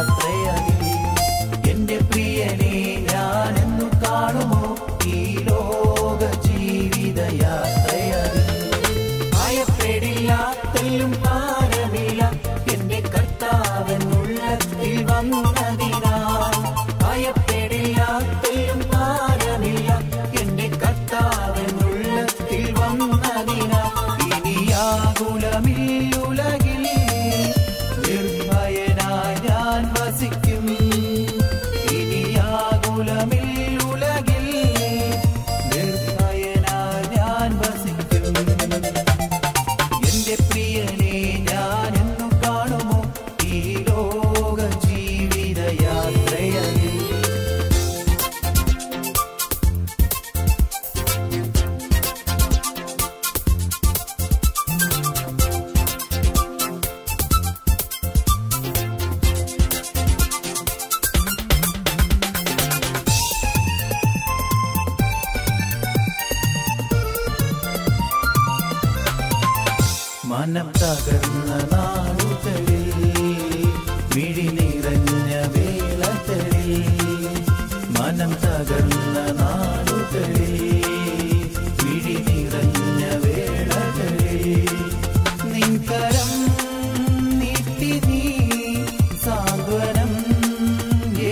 യാത്രയതിൽ എന്റെ പ്രിയനെ ഞാനെന്നു കാണുമോ ഈ ലോക ജീവിത യാത്രയതിൽ ഭയപ്പെടില്ല തെല്ലും ഭാരമില്ല എന്റെ കർത്താവെന്നുള്ളത്തിൽ വന്നതിനാൽ ഭയപ്പെടില്ല തെല്ലും ഭാരമില്ല എന്റെ കർത്താവെന്നുള്ളത്തിൽ വന്നതിനാൽ ഇനിയാകുലമില്ലുലകിൽ നിർഭയനായി ഞാൻ വസിക്കും ഇനിയാകുലമില്ലുലകിൽ നിർഭയനായി ഞാൻ വസിക്കും എന്റെ പ്രിയനെ ഞാനെന്നു കാണുമോ ഈ ലോക ജീവിത യാത്രയതിൽ മനം തകർന്ന നാളുകളിൽ മിഴി നിറഞ്ഞ വേളകളിൽ മനം തകർന്ന നാളുകളിൽ മിഴി നിറഞ്ഞ വേളകളിൽ നിൻകരം നീട്ടി നീ സാന്ത്വനം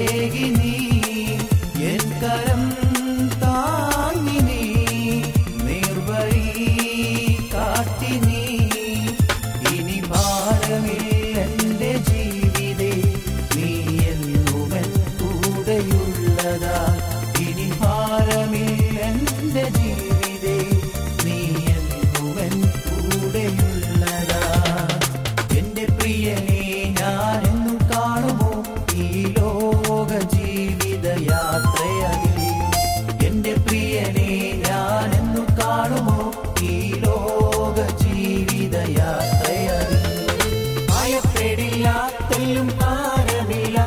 ഏകി നീ എൻ കരം താങ്ങി നീ നേർവഴി കാട്ടി നീ ഇനി ഭാരമില്ലെന്റെ ജീവിതേ നീ എന്നുമെൻ കൂടെയുള്ളതാ ഇനി ഭാരമില്ലെന്റെ ജീവിതേ നീ എന്നുമെൻ കൂടെയുള്ളതാ എന്റെ പ്രിയനെ ഞാനെന്നും കാണുമോ ഈ ലോക ജീവിത യാത്രയതിൽ എന്റെ പ്രിയനെ ഞാനെന്നും കാണുമോ ഈ ലോക ജീവിത യാത്രയതിൽ ഭയപ്പെടില്ല തെല്ലും ഭാരമില്ല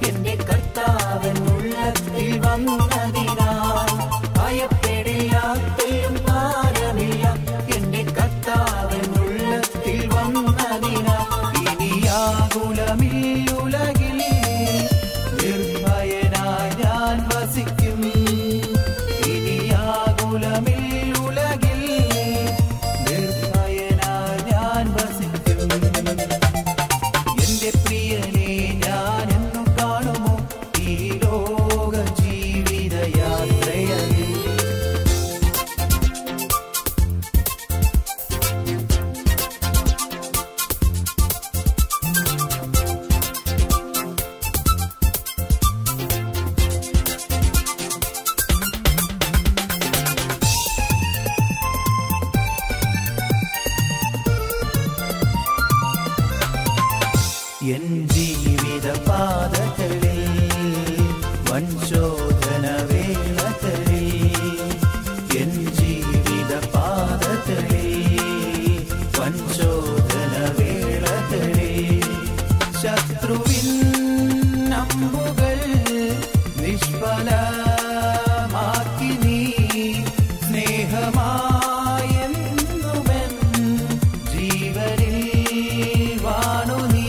എന്റെ കർത്താവെന്നുള്ളത്തിൽ വന്നതിനാൽ ഭയപ്പെടില്ല തെല്ലും ഭാരമില്ല എന്റെ കർത്താവെന്നുള്ളത്തിൽ വന്നതിനാൽ ഇനിയാകുലമില്ലുലകിൽ നിർഭയനായി ഞാൻ വസിക്കും ഇനിയാകുലമില്ലുലകിൽ നിർഭയനായി ഞാൻ വസിക്കും എന്റെ പ്രിയനെ ഞാനെന്നു കാണുമോ ഈ ലോക ജീവിത യാത്രയതിൽ എൻ ജീവിത പാതകളിൽ വൻശോധന വേളകളിൽ എൻ ജീവിത പാതകളിൽ വൻശോധന വേളകളിൽ ശത്രുവിൻ അമ്പുകൾ നിഷ്ഫലമാക്കി നീ സ്നേഹമായെന്നുമെൻ ജീവനിൽ വാണു നീ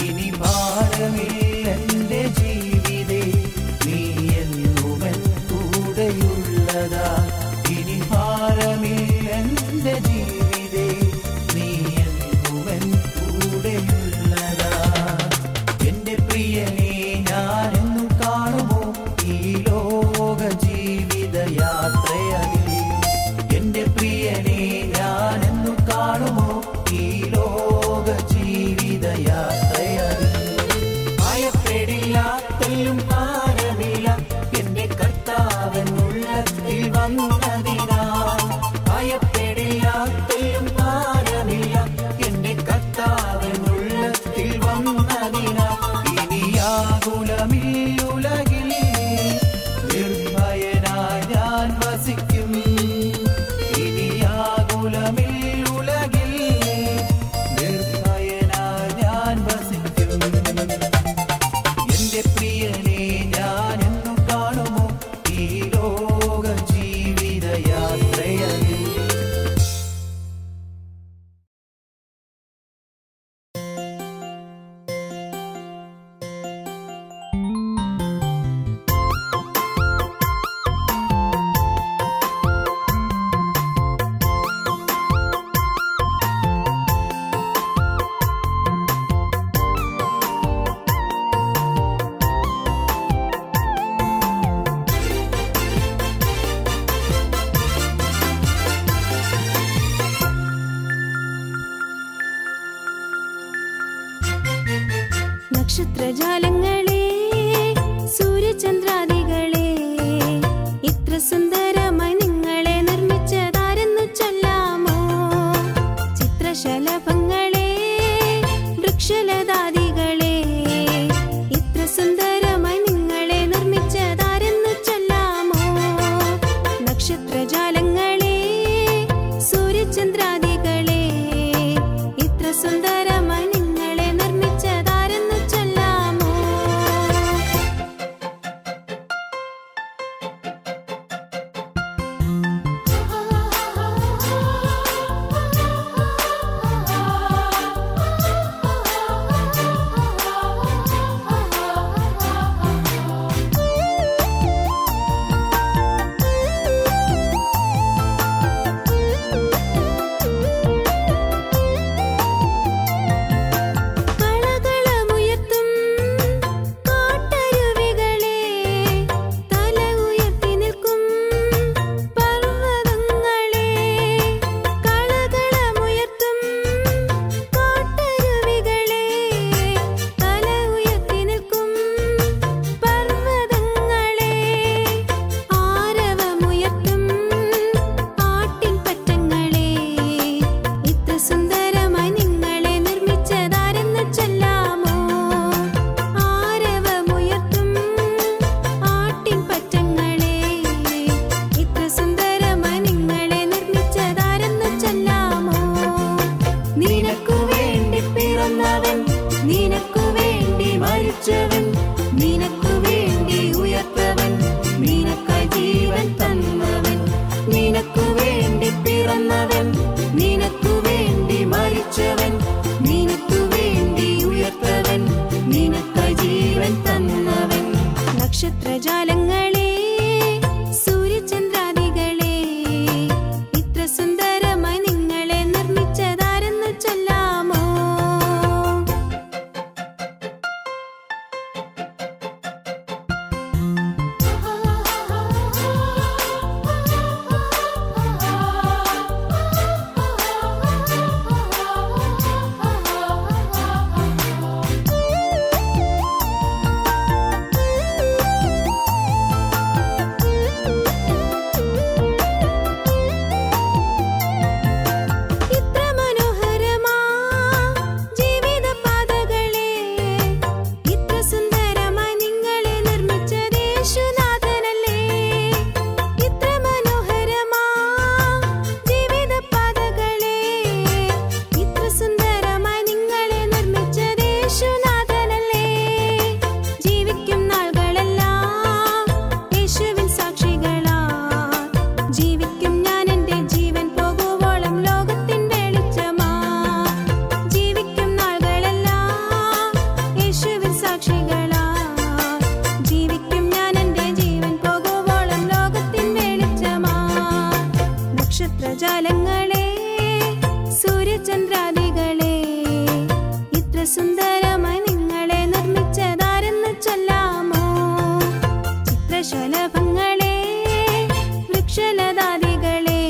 ഇനി ഭാരമില്ലെന്റെ ജീവിതേ നീ എന്നുമെൻ കൂടെയുള്ളതാ ഇനി ഭാരമില്ലെന്റെ ജീവിതേ നീ എന്നുമെൻ കൂടെയുള്ളതാ എന്റെ പ്രിയനെ ഞാനെന്നും കാണുമോ ഈ ലോക ജീവിത യാത്രയതിൽ എന്റെ പ്രിയനെ ഞാനെന്നും കാണുമോ ഈ ലോക ജീവിത യാത്രയതിൽ ഭയപ്പെടില്ല തെല്ലും ഭാരമില്ല എന്റെ കർത്താവെന്നുള്ളത്തിൽ വന്നതിനാൽ ഭയപ്പെടില്ല തെല്ലും ഭാരമില്ല എന്റെ കർത്താവെന്നുള്ളത്തിൽ വന്നതിനാൽ ഇനിയാകുലമില്ലുലകിൽ നിർഭയനായി ഞാൻ വസിക്കും ഇനിയാകുലമില്ലുലകിൽ നിർഭയനായി ഞാൻ വസിക്കും എന്റെ പ്രിയനെ ഞാനെന്നു കാണുമോ ഈ ലോക ജീവിത യാത്രയതിൽ നക്ഷത്രജാലങ്ങളെ സൂര്യചന്ദ്രാദികളെ ഇത്ര സുന്ദരമായി നിങ്ങളെ നിർമ്മിച്ചതാരെന്നു ചൊല്ലാമോ? ചിത്രശലഭങ്ങളെ വൃക്ഷലതാദികളെ ഇത്ര സുന്ദരമായി നിങ്ങളെ നിർമ്മിച്ചതാരെന്നു ചൊല്ലാമോ? നക്ഷത്രജാലങ്ങളെ സൂര്യചന്ദ്രാദികളെ ഇത്ര സുന്ദരമായി നിങ്ങളെ നിർമ്മിച്ചതാരെന്നു ചൊല്ലാമോ? നക്ഷത്രജാലങ്ങളെ സൂര്യചന്ദ്രാദികളെ ഇത്ര സുന്ദരമായി നിങ്ങളെ നിർമ്മിച്ചതാരെന്നു ചൊല്ലാമോ? നക്ഷത്രജാലങ്ങളെ സൂര്യചന്ദ്രാദികളെ ഇത്ര സുന്ദരമായി നിങ്ങളെ നിർമ്മിച്ചതാരെന്നു ചൊല്ലാമോ? ചിത്രശലഭങ്ങളെ വൃക്ഷലതാദികളെ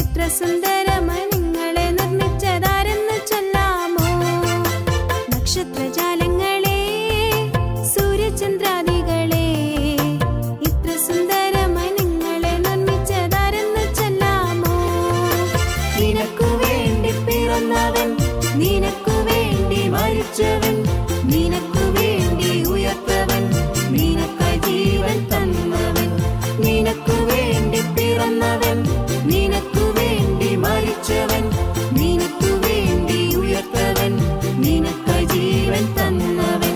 ഇത്ര സുന്ദരമായി നിങ്ങളെ നിർമ്മിച്ചതാരെന്നു ചൊല്ലാമോ? നക്ഷത്രജാലങ്ങളെ സൂര്യചന്ദ്രാദികളെ ഇത്ര സുന്ദരമായി നിങ്ങളെ നിർമ്മിച്ചതാരെന്നു ചൊല്ലാമോ? നിനക്കു വേണ്ടി പിറന്നവൻ, നിനക്കു വേണ്ടി മരിച്ചവൻ, നിനക്കു വേണ്ടി ഉയർത്തവൻ, നിനക്കായി ജീവൻ തന്നവൻ. നിനക്കു വേണ്ടി പിറന്നവൻ, നിനക്കു വേണ്ടി മരിച്ചവൻ, നിനക്കു വേണ്ടി ഉയർത്തവൻ, നിനക്കായി ജീവൻ തന്നവൻ.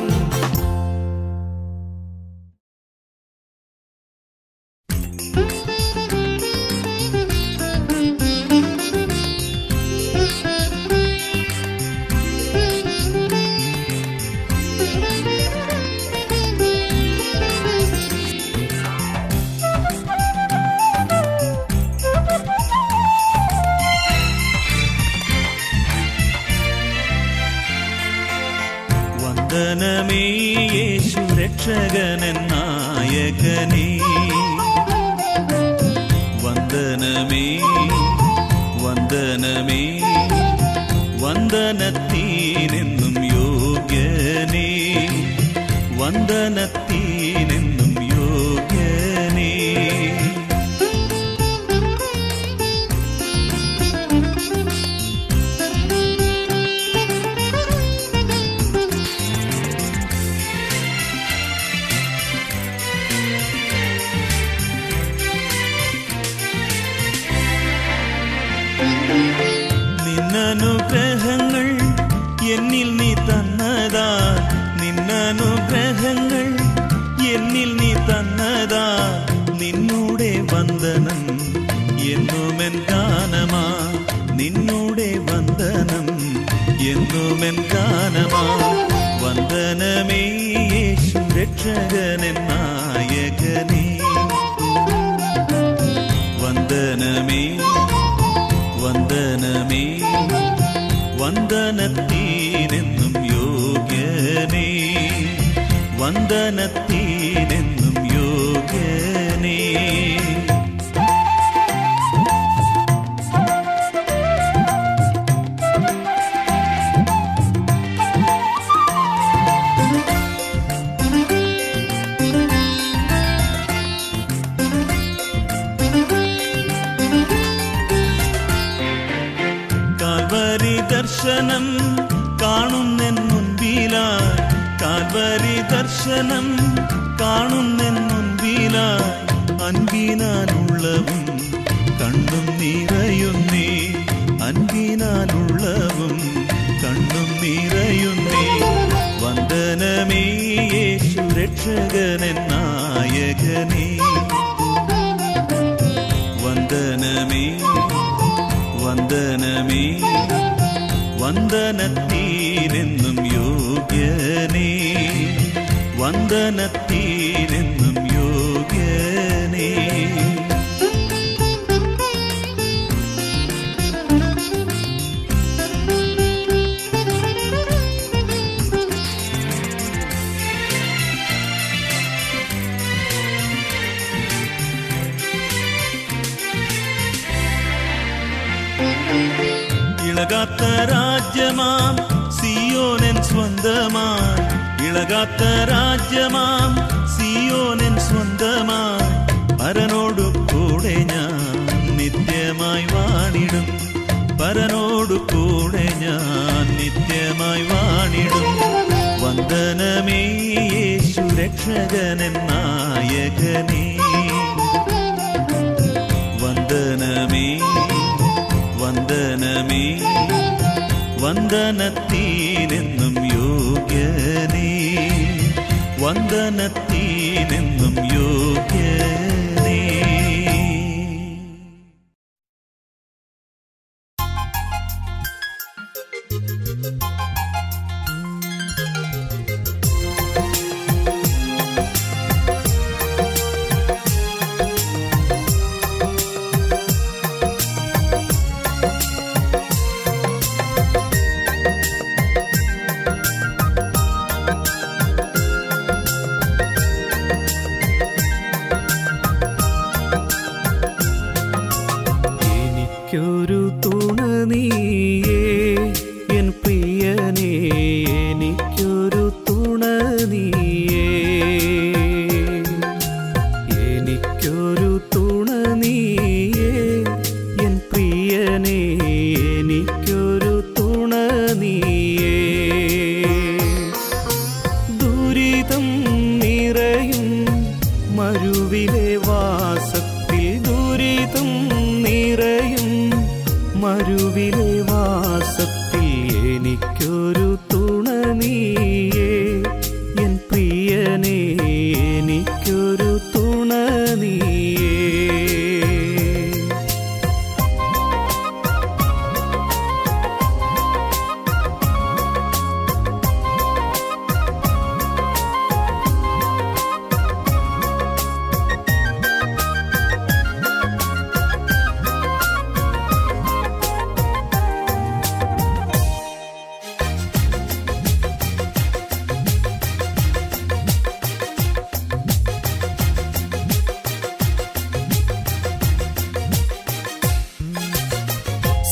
വന്ദനമേ യേശു രക്ഷകനൻ നായകനേ, വന്ദനമേ വന്ദനമേ വന്ദനത്തിനെന്നും യോഗ്യനേ. വന്ദനത്തിനെന്നും യോഗ്യനേ. നിന്നനുഗ്രഹങ്ങൾ എന്നിൽ നീ തന്നതാ, നിന്നനുഗ്രഹങ്ങൾ എന്നിൽ നീ തന്നതാ, നിന്നൂടെ വന്ദനം എന്നുമെൻ ഗാനമാ, നിന്നൂടെ വന്ദനം എന്നുമെൻ ഗാനമാ. വന്ദനമേ യേശു രക്ഷകനെൻ നായകനേ, വന്ദനമേ വന്ദനമേ വന്ദനത്തിനെന്നും യോഗ്യനേ, വന്ദനത്തിനെന്നും യോഗ്യനേ. കാൽവരി ദർശനം കാണുന്നെൻ മുൻപിലായി, കാൽവരി ദർശനം കാണുന്നെൻ മുൻപിലായി, അൻപിനാലുള്ളവും കണ്ണും നിറയുന്നേ, അൻപിനാലുള്ളവും കണ്ണും നിറയുന്നേ. വന്ദനമേ യേശു രക്ഷകനെൻ നായകനേ, വന്ദനമേ വന്ദനമേ വന്ദനത്തിനെന്നും യോഗ്യനേ, വന്ദനത്തിനെന്നും യോഗ്യനേ. ഇളകാത്ത രാജ്യമാം സിയോനെൻ സ്വന്തമായി, ഇളകാത്ത രാജ്യമാം സിയോനെൻ സ്വന്തമായി, പരനോടു കൂടെ ഞാൻ നിത്യമായി വാണിടും, പരനോടു കൂടെ ഞാൻ നിത്യമായി വാണിടും. വന്ദനമേ യേശു രക്ഷകനെൻ നായകനേ, വന്ദനമേ വന്ദനമേ വന്ദനത്തിനെന്നും യോഗ്യനേ, വന്ദനത്തിനെന്നും യോഗ്യനേ. എനിക്കൊരു തുണ നീയേ എൻ പ്രിയനേ, എനിക്കൊരു തുണ നീയേ, എനിക്കൊരു തുണ നീയേ എൻ പ്രിയനേ, എനിക്കൊരു തുണ നീയേ. ദുരിതം നിറയും മരുവിലെ വാസത്തിൽ, ദുരിതം നിറയും മരുവിലെ വാസത്തിൽ, എനിക്കൊരു തുണ നീയേ എൻ പ്രിയനേ, എനിക്കൊരു തുണ നീയേ.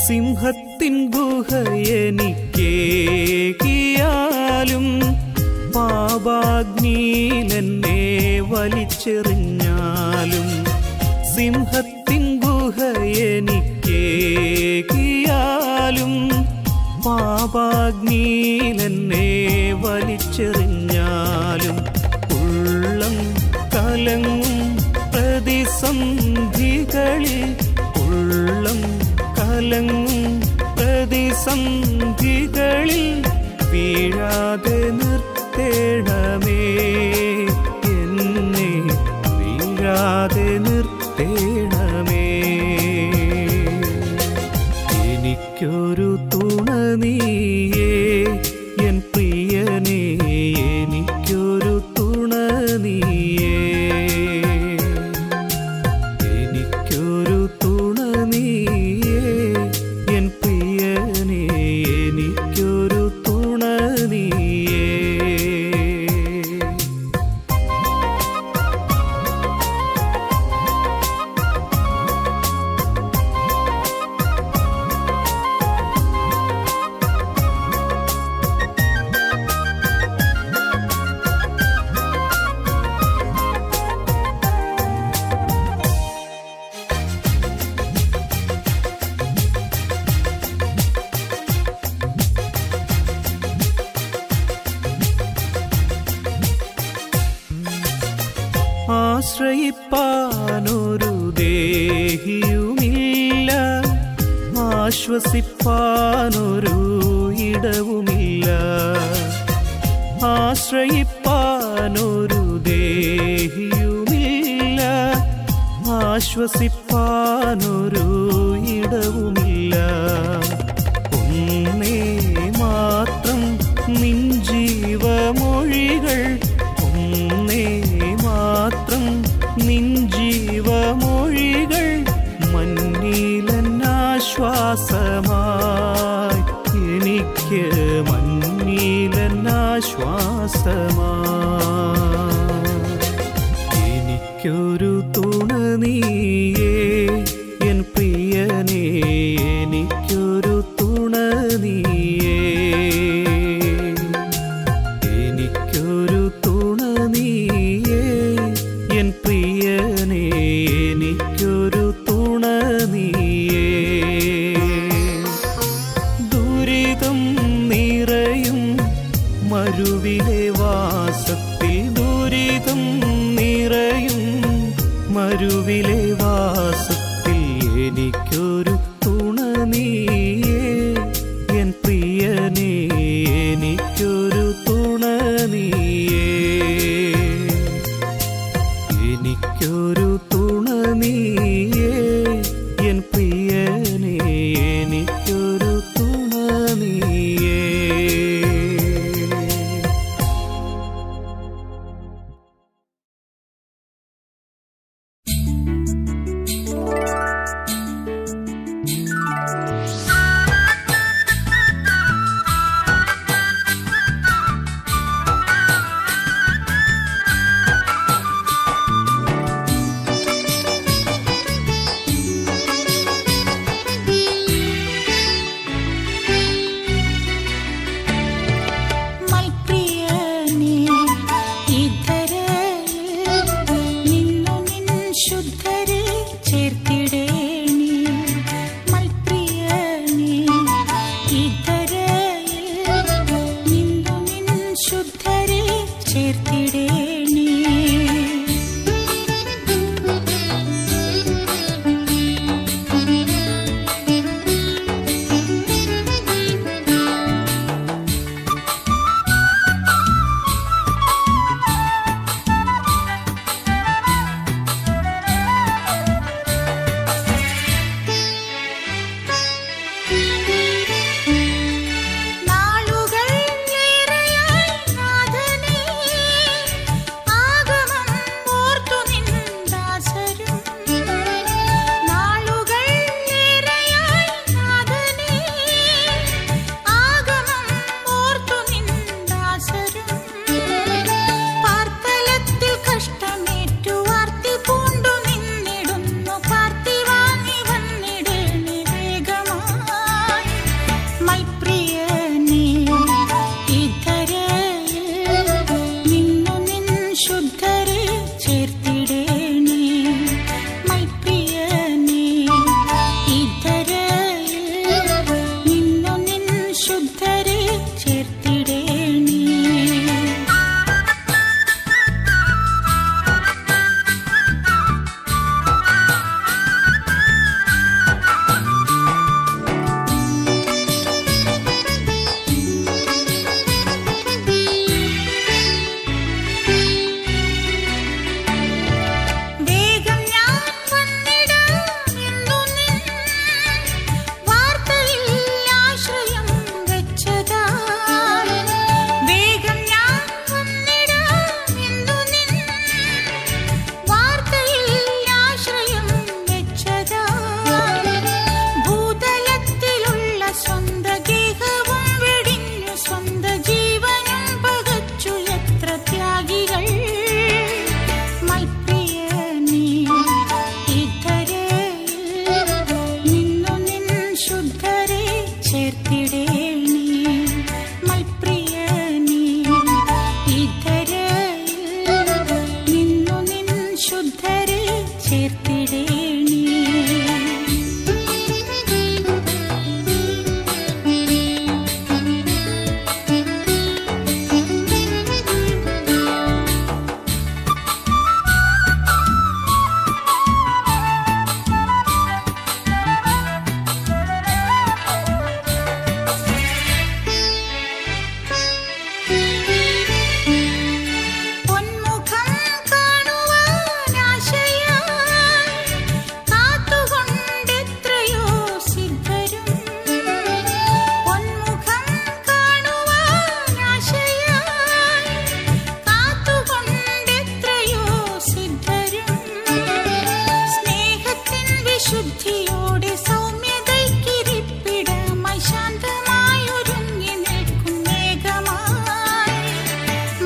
സിംഹത്തിൻ ഗുഹ എനിക്കേകിയാലും പാപാഗ്നിയിലെന്നെ വലിച്ചെറിഞ്ഞാലും സിംഹത്തിൻ ഗുഹ എനിക്കേകിയാലും പാപാഗ്നിയിലെന്നെ വലിച്ചെറിഞ്ഞാലും ഉള്ളം കലങ്ങും പ്രതിസന്ധികളിൽ ഉള്ളം കലങ്ങും പ്രതിസന്ധികളിൽ വീഴാതെ നിർത്തേണമേ എന്നെ വീഴാതെ നിർത്തേണമേ എനിക്കൊരു തുണ നീയേ എൻ പ്രിയനേ എനിക്കൊരു തുണ നീയേ എനിക്കൊരു തുണ നീയേ എൻ പ്രിയനേ എനിക്കൊരു തുണ നീയേ ആശ്രയിപ്പാനൊരു ദേഹിയുമില്ല ആശ്വസിപ്പാനൊരു ഇടവുമില്ല ആശ്രയിപ്പാനൊരു ദേഹിയുമില്ല ആശ്വസിപ്പാനൊരു ഇടവുമില്ല ഒന്നേ മാത്രം നിൻ ജീവമൊഴികൾ ഒന്നേ മാത്രം നിൻ ജീവമൊഴികൾ മഞ്ഞിലെന്നാശ്വാസമായി എനിക്ക് മഞ്ഞിലെന്നാശ്വാസമായി എനിക്കൊരു തുണ നീയേ എൻ പ്രിയനേ എനിക്കൊരു തുണ നീയേ എനിക്കൊരു തുണ നീയേ എൻ പ്രിയനേ എനിക്കൊരു തുണ നീയേ ദുരിതം നിറയും മരുവിലെ വാസത്തിൽ ദുരിതം നിറയും മരുവിലെ വാസത്തിൽ എനിക്കൊരു തുണ നീയേ എൻ പ്രിയനേ എനിക്കൊരു തുണ നീയേ എനിക്കൊരു തുണ നീയേ എൻ പ്രിയനേ എനിക്കൊരു തുണ നീയേ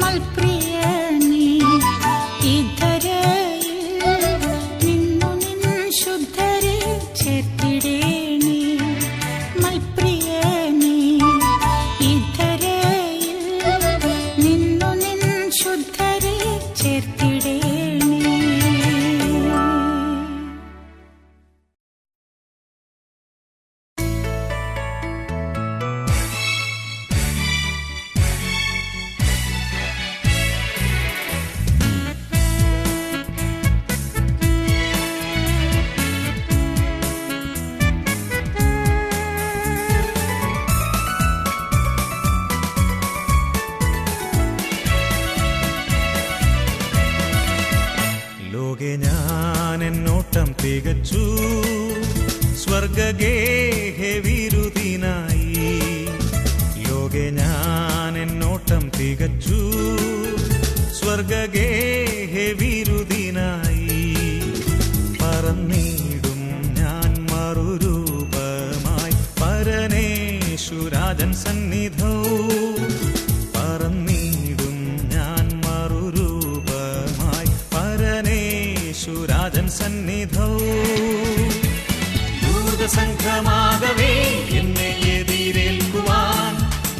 മൽപ്രിയനേ ഇധരയിൽ നിന്നു നിൻ ശുദ്ധരെ ചേർത്തിടേണേ മൽപ്രിയനേ ഇധരയിൽ നിന്നു നിൻ ശുദ്ധരെ ചേർത്തിടേണേ. ലോകെ ഞാൻ എന്നോട്ടം തികച്ചു സ്വർഗഗേഹെ വിരുദിനായി. ലോകെ ഞാൻ എന്നോട്ടം തികച്ചു സ്വർഗഗേഹെ വിരുദിനായി. പറന്നിടും ഞാൻ മറുരൂപമായി പരനേശുരാജൻ സന്നിധൗ. പറന്നിടും ഞാൻ മറുരൂപമായി പരനേശുരാജൻ സന്നിധൗ. ദൂതസംഘമാകവേ എന്നെ എതിരേൽക്കുവാൻ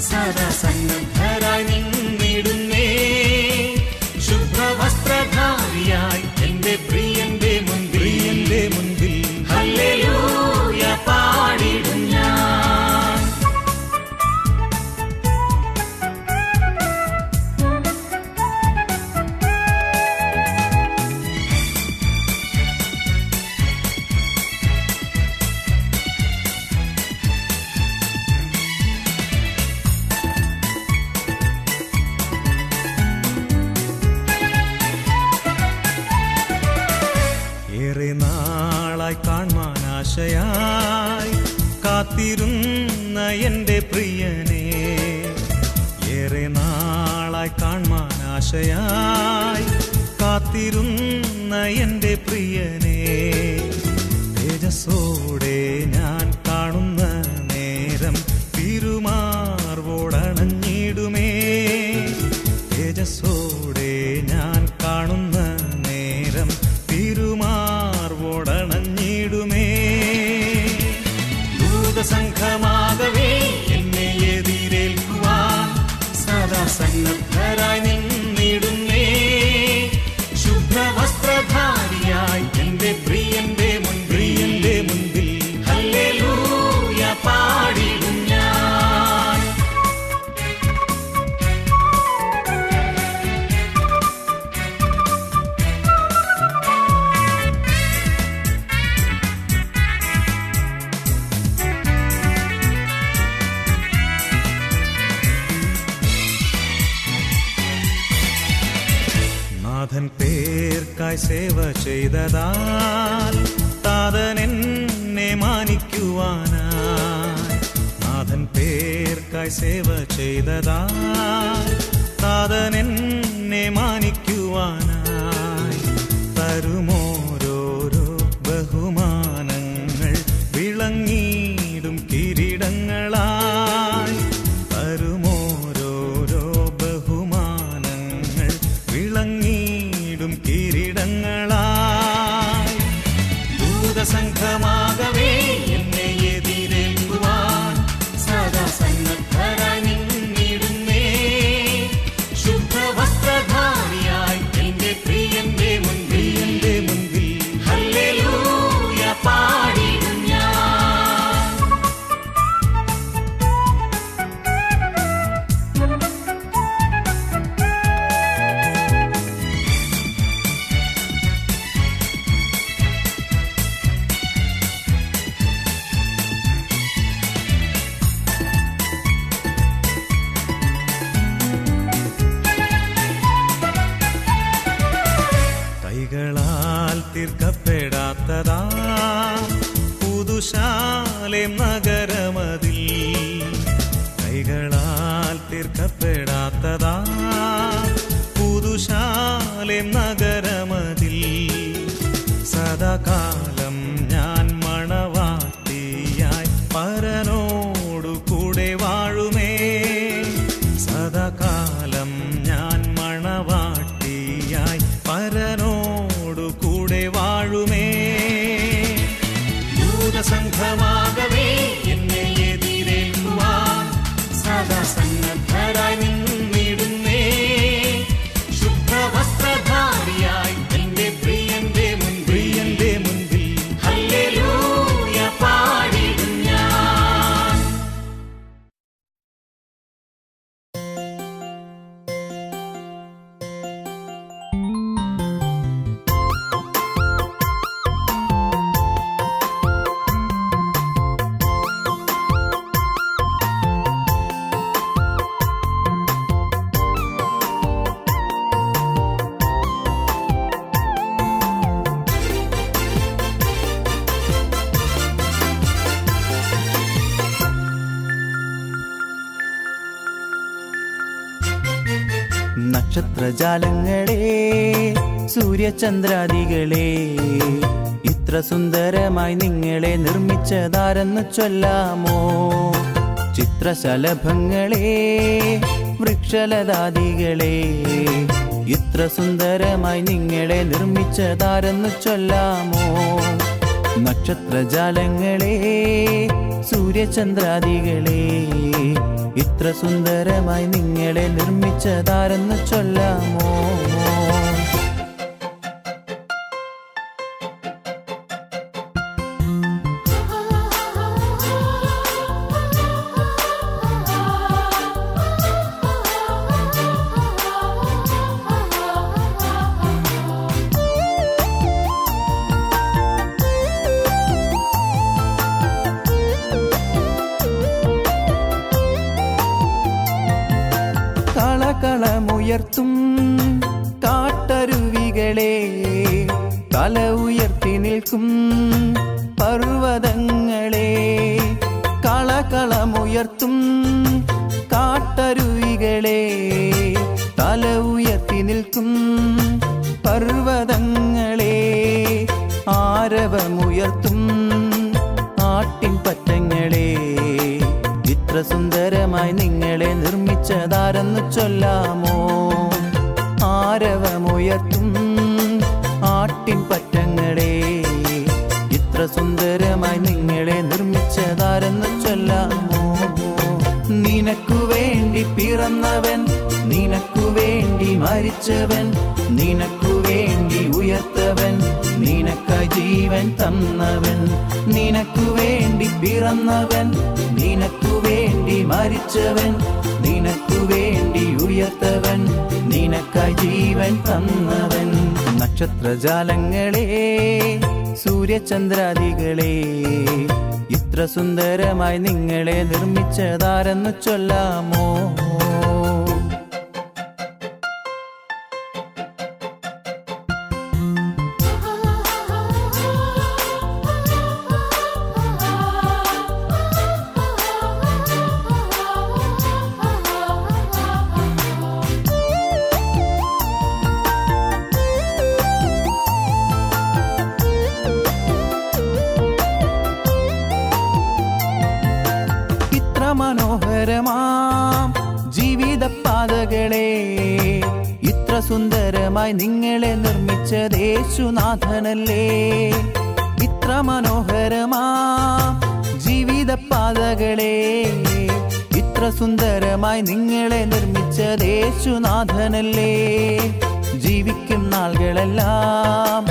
സദാ സന്നദ്ധരായി നിന്നിടുന്നേ. ശുഭ്രവസ്ത്രധാരിയായി എന്റെ പ്രിയന്റെ മുൻപിൽ ഹല്ലേലൂയ പാടിടും ഞാൻ. ഏറെ നാളായി കാണാൻ ആശയായി കാത്തിരുന്ന എന്റെ പ്രിയനെ. ഏറെ നാളായി കാണാൻ ആശയായി കാത്തിരുന്ന എന്റെ പ്രിയനെ. തേജസ്സോടെ ഞാൻ കാണുന്ന നേരം തിരുമാർവോടണഞ്ഞിടുമേ. തേജസ്സോടെ ഞാൻ കാണുന്ന നേരം തിരുമാർവോടണഞ്ഞിടുമേ. ദൂതസംഘമാകവേ എന്നെ എതിരേൽക്കുവാൻ സദാ സന്നദ്ധരായി നിന്നിടുന്നേ. ശുഭ്രവസ്ത്രധാരിയായി എന്റെ പ്രിയന്റെ മുൻപിൽ ഹല്ലേലൂയ പാടിടും ഞാൻ. നാഥൻ പേർക്കായി സേവ ചെയ്തതാൽ താതൻ എന്നെ മാനിക്കുവാനായി. നാഥൻ പേർക്കായി സേവ ചെയ്തതാൽ താതൻ എന്നെ മാനിക്കുവാനായി. തരുമോരോരോ ബഹുമാനങ്ങൾ വിളങ്ങിയിടും കിരീടങ്ങളായി. തരുമോരോരോ ബഹുമാനങ്ങൾ വിളങ്ങിയിടും കിരീടങ്ങളായി. ദൂതസംഘമാകവേ എന്നെ എതിരേൽക്കുവാൻ സദാ സന്നദ്ധരായി നിന്നിടുന്നേ. ശുഭ്രവസ്ത്ര നക്ഷത്രജാലങ്ങളെ സൂര്യചന്ദ്രാദികളെ ഇത്ര സുന്ദരമായി നിങ്ങളെ നിർമ്മിച്ചതാരെന്ന് ചൊല്ലാമോ? ചിത്രശലഭങ്ങളെ വൃക്ഷലതാദികളെ ഇത്ര സുന്ദരമായി നിങ്ങളെ നിർമ്മിച്ചതാരെന്ന് ചൊല്ലാമോ? നക്ഷത്രജാലങ്ങളെ സൂര്യചന്ദ്രാദികളെ ഇത്ര സുന്ദരമായി നിങ്ങളെ നിർമ്മിച്ചതാരെന്ന് ചൊല്ലാമോ? കളമുയർത്തും കാട്ടരുവികളെ തല ഉയർത്തി നിൽക്കും പർവ്വതങ്ങളെ കളമുയർത്തും കാട്ടരുവികളെ തല ഉയർത്തി നിൽക്കും പർവ്വതങ്ങളെ ആരവമുയർത്തും ആട്ടിൻ പറ്റങ്ങളെ ഇത്ര സുന്ദരമായി നിങ്ങളെ നിർമ്മിച്ചതാരെന്ന് ചൊല്ലാമോ? ആരവമുയർത്തും ആട്ടിൻ പറ്റങ്ങളെ ഇത്ര സുന്ദരമായി നിങ്ങളെ നിർമ്മിച്ചതാരെന്ന് ചൊല്ലാമോ? നിനക്കു വേണ്ടി പിറന്നവൻ, നിനക്കു വേണ്ടി മരിച്ചവൻ, നിനക്കു വേണ്ടി ഉയർത്തവൻ, നിനക്കായി ജീവൻ തന്നവൻ. നിനക്കു വേണ്ടി പിറന്നവൻ, നിനക്കു വേണ്ടി മരിച്ചവൻ, നിനക്കു വേണ്ടി ഉയർത്തവൻ, നിനക്കായി ജീവൻ തന്നവൻ. നക്ഷത്രജാലങ്ങളെ സൂര്യചന്ദ്രാദികളെ ഇത്ര സുന്ദരമായി നിങ്ങളെ നിർമ്മിച്ചതാരെന്ന് ചൊല്ലാമോ? മനോഹരമാം ജീവിതപാതകളെ ഇത്ര സുന്ദരമായി നിങ്ങളെ നിർമ്മിച്ചത് യേശുനാഥനല്ലേ? ഇത്ര മനോഹരമാം ജീവിതപാതകളെ ഇത്ര സുന്ദരമായി നിങ്ങളെ നിർമ്മിച്ചത് യേശുനാഥനല്ലേ? ജീവിക്കും നാളുകളെല്ലാം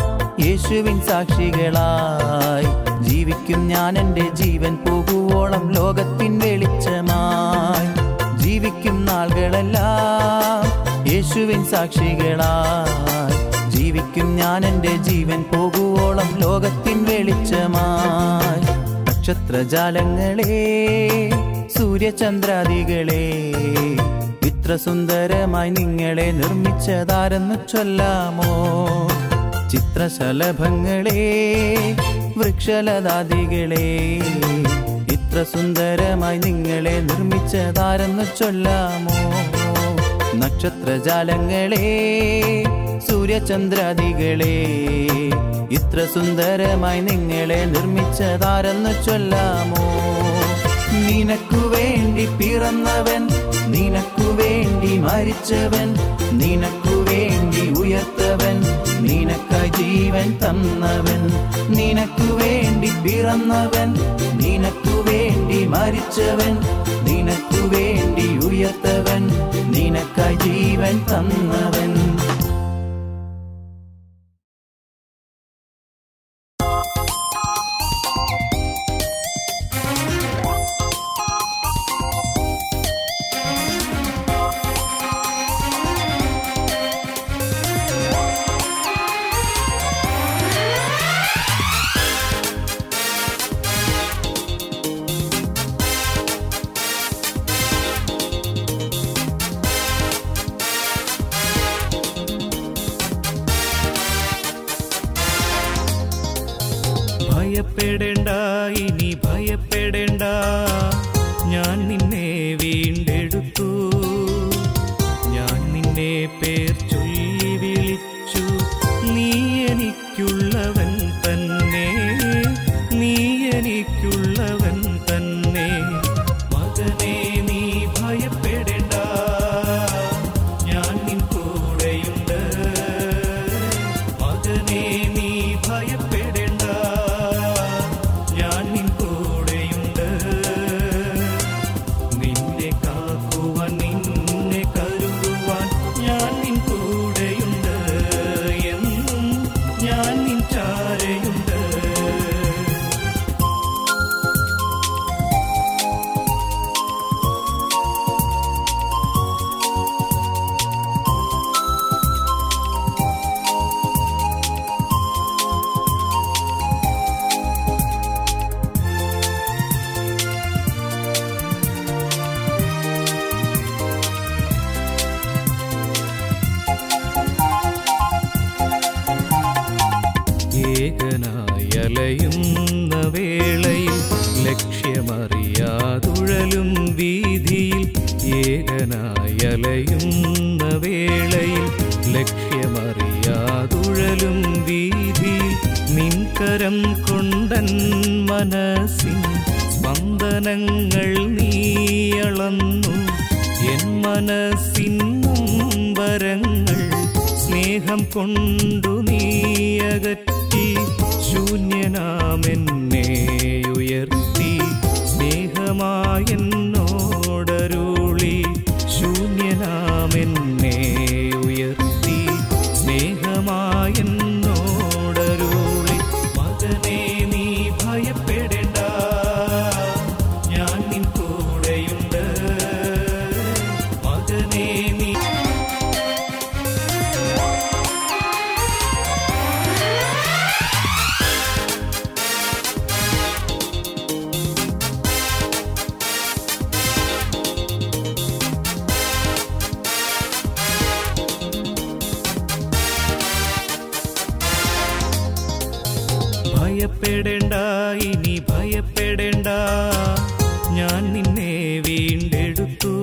യേശുവിൻ സാക്ഷികളായി ജീവിക്കും ഞാൻ എൻ്റെ ജീവൻ പോകുവോളം ലോകത്തിൻ വെളിച്ചമായി. ജീവിക്കും നാളുകളെല്ലാം യേശുവിൻ സാക്ഷികളായി ജീവിക്കും ഞാൻ എൻ്റെ ജീവൻ പോകുവോളം ലോകത്തിൻ വെളിച്ചമായി. നക്ഷത്രജാലങ്ങളെ സൂര്യചന്ദ്രാദികളെ ഇത്ര സുന്ദരമായി നിങ്ങളെ നിർമ്മിച്ചതാരെന്ന് ചൊല്ലാമോ? ചിത്രശലഭങ്ങളെ വൃക്ഷലതാദികളെ ഇത്ര സുന്ദരമായി നിങ്ങളെ നിർമ്മിച്ചതാരെന്ന് ചൊല്ലാമോ? നക്ഷത്രജാലങ്ങളെ സൂര്യചന്ദ്രാദികളെ ഇത്ര സുന്ദരമായി നിങ്ങളെ നിർമ്മിച്ചതാരെന്ന് ചൊല്ലാമോ? നിനക്കു വേണ്ടി പിറന്നവൻ, നിനക്കു വേണ്ടി മരിച്ചവൻ, നിനക്കു വേണ്ടി ഉയർത്തവൻ, നിനക്കായി ജീവൻ തന്നവൻ. നിനക്കു വേണ്ടി പിറന്നവൻ, നിനക്കു വേണ്ടി മരിച്ചവൻ, നിനക്കു വേണ്ടി ഉയർത്തവൻ, നിനക്കായി ജീവൻ തന്നവൻ. ഭയപ്പെടേണ്ട, ഇനി ഭയപ്പെടേണ്ട, ഞാൻ നിന്നെ വീണ്ടെടുത്തു, ഞാൻ നിന്നെ പേർ ചൊല്ലി വിളിച്ചു. നീ എനിക്കുള്ളവൻ തന്നെ, നീ എനിക്കുള്ളവൻ തന്നെ. മകനേ നീ ഭയപ്പെടേണ്ട, ഞാൻ നിൻ കൂടെയുണ്ട്. മകനേ നീ ഭയപ്പെടേണ്ട, ഞാൻ നിൻ കൂടെയുണ്ട്. നിന്നെ കാക്കുവാൻ നിന്നെ കരുതുവാൻ ഞാൻ നിൻ കൂടെയുണ്ട്. എന്നും ഞാൻ നിൻ ചാരയുണ്ട്. ഏകനായി അലയുന്ന വേളയിൽ ലക്ഷ്യമറിയാതുഴലും വീതിയിൽ. ഏകനായി അലയുന്ന വേളയിൽ ലക്ഷ്യമറിയാതുഴലും വീതിയിൽ. നിൻകരം കൊണ്ടൻ മനസ്സിൻ സ്പന്ദനങ്ങൾ നീ അളന്നു. എൻ മനസ്സിൻ നൊമ്പരങ്ങൾ സ്നേഹം കൊണ്ടു നീ അകറ്റി. ശൂന്യനാമെന്നെ ഉയർത്തി സ്നേഹമായെന്നോടരുളി. ശൂന്യനാമെന്നെ ഉയർത്തി സ്നേഹമായെന്നോടരുളി. മകനേ നീ ഭയപ്പെടേണ്ട, ഞാൻ നിൻ കൂടെയുണ്ട്. മകനേ നീ ഭയപ്പെടേണ്ട, ഇനി ഭയപ്പെടേണ്ട, ഞാൻ നിന്നെ വീണ്ടെടുത്തു.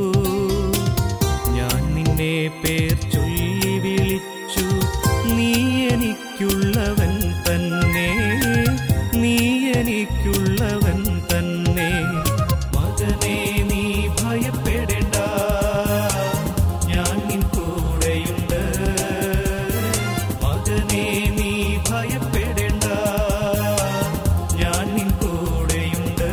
ഞാൻ നിന്നെ പേർ ചൊല്ലി വിളിച്ചു. നീ എനിക്കുള്ളവൻ തന്നെ, നീ എനിക്കുള്ളവൻ തന്നെ. മകനേ നീ ഭയപ്പെടേണ്ട, ഞാൻ നിൻ കൂടെയുണ്ട്. മകനേ നീ ഭയപ്പെടേണ്ട, ഞാൻ നിൻ കൂടെയുണ്ട്.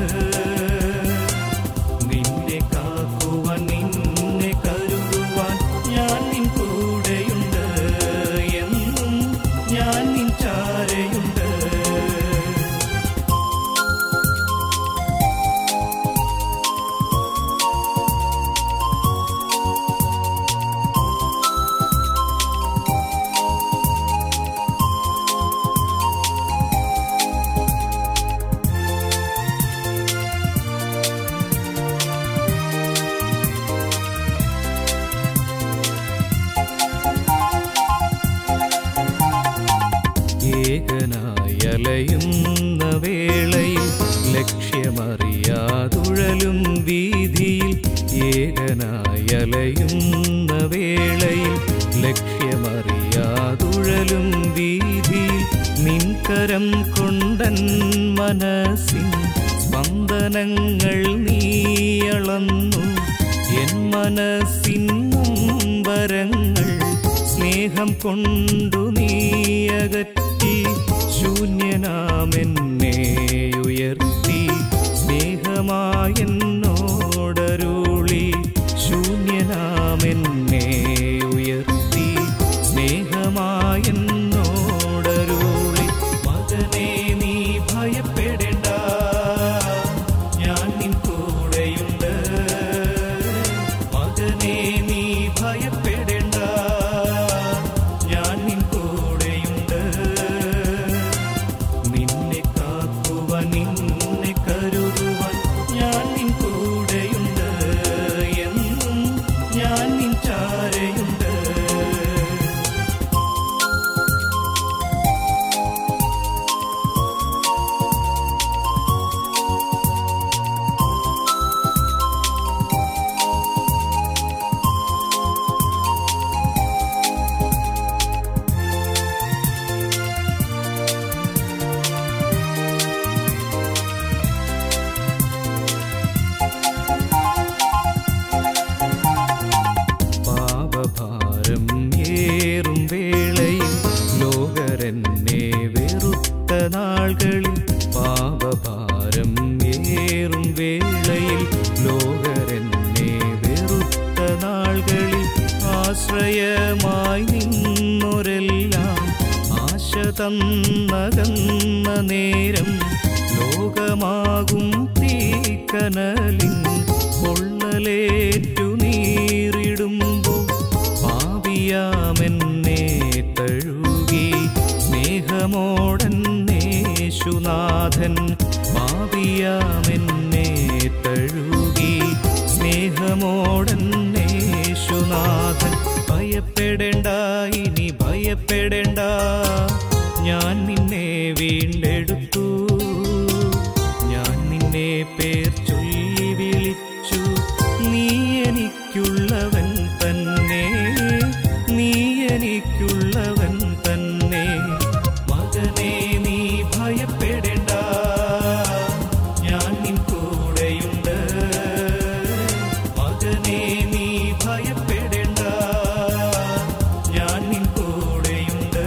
നിന്നെ കാക്കുവാൻ നിന്നെ കരുതുവാൻ ഞാൻ നിൻ കൂടെയുണ്ട്. എന്നും ഞാൻ നിൻ ചാരയുണ്ട്. ഏകനായി അലയുന്ന വേളയിൽ ലക്ഷ്യമറിയാതുഴലും വീതിയിൽ. ഏകനായി അലയുന്ന വേളയിൽ ലക്ഷ്യമറിയാതുഴലും വീതിയിൽ. നിൻകരം കൊണ്ടൻ മനസ്സിൻ സ്പന്ദനങ്ങൾ നീ അളന്നു. എൻ മനസ്സിൻ നൊമ്പരങ്ങൾ സ്നേഹം കൊണ്ടു നീ അകറ്റി. ശൂന്യനാമെന്നെ ഉയർത്തി സ്നേഹമായെന്നോടരുളി. ശൂന്യനാമെന്നെ ഉയർത്തി സ്നേഹമായെന്നോടരുളി. മകനേ നീ ഭയപ്പെടേണ്ട, ഞാൻ നിൻ കൂടെയുണ്ട്. മകനേ നീ ഭയപ്പെടേണ്ട, ഞാൻ നിൻ കൂടെയുണ്ട്. നിന്നെ കാക്കുവാൻ നിന്നെ തന്നകന്ന നേരം ലോകമാകും തീക്കനലിൻ പൊള്ളലേറ്റു നീറിടുമ്പോൾ പാപിയാമെന്നെ തഴുകി സ്നേഹമോടന്നേശുനാഥൻ പാപിയാമെന്നെ തഴുകി സ്നേഹമോടന്നേശുനാഥൻ ഭയപ്പെടേണ്ട ഇനി ഭയപ്പെടേണ്ട ഞാൻ നിന്നെ വീണ്ടെടുത്തു ഞാൻ നിന്നെ പേർ ചൊല്ലി വിളിച്ചു നീ എനിക്കുള്ളവൻ തന്നെ നീ എനിക്കുള്ളവൻ തന്നെ മകനേ നീ ഭയപ്പെടേണ്ട ഞാൻ നിൻ കൂടെയുണ്ട് മകനേ നീ ഭയപ്പെടേണ്ട ഞാൻ നിൻ കൂടെയുണ്ട്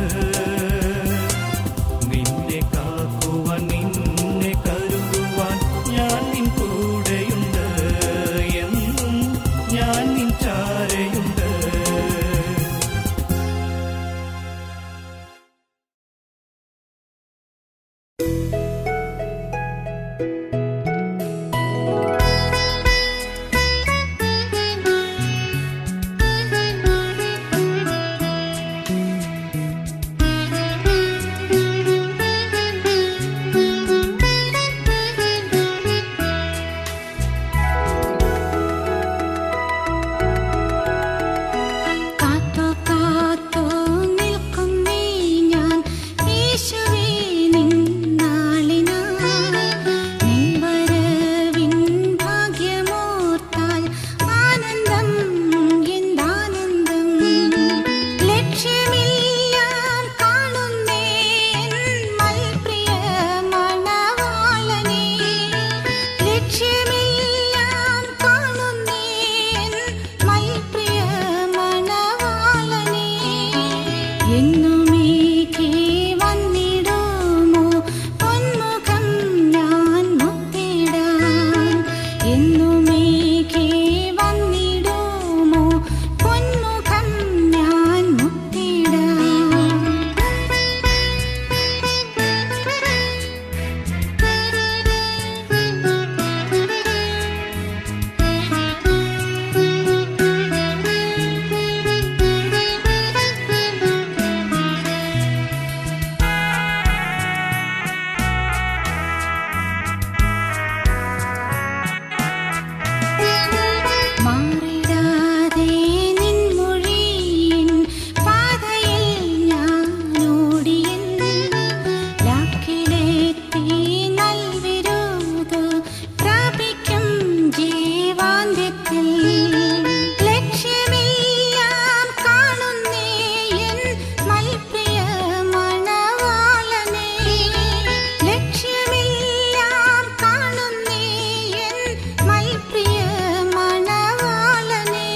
നിന്നെ കാക്കുവാൻ നിന്നെ കരുതുവാൻ ഞാൻ നിൻ കൂടെയുണ്ട് എന്നും ഞാൻ നിൻ ചാരയുണ്ട് കാത്തോ കാത്തോ നിൽക്കുന്നേ ഞാൻ യേശുവേ നിന്നാളിനായി നിൻ വരവിൻ ഭാഗ്യമോർത്താൽ ആനന്ദം എന്താനന്ദം ലക്ഷ്യമെല്ലാം കാണുന്നേ മൽപ്രിയ മണവാളനേ ലക്ഷ്യമെല്ലാം കാണുന്നേ മൽപ്രിയ മണവാളനേ എന്നുമേകെ വന്നിടുമോ പൊന്മുഖം ഞാൻ മുത്തിടാൻ എന്നുമേകെ വന്നിടുമോ പൊന്മുഖം ഞാൻ മാറിടാതെ നിൻ മൊഴിയിൻ പാതയിൽ ഞാനോടിയൻ ലാക്കിലെത്തി നൽവിരുത് പ്രാപിക്കും ജീവാന്ത്യത്തിൽ ലക്ഷ്യമെല്ലാം കാണുന്നേ എൻ മൽപ്രിയ മണവാളനേ ലക്ഷ്യമെല്ലാം കാണുന്നേ എൻ മൽപ്രിയ മണവാളനേ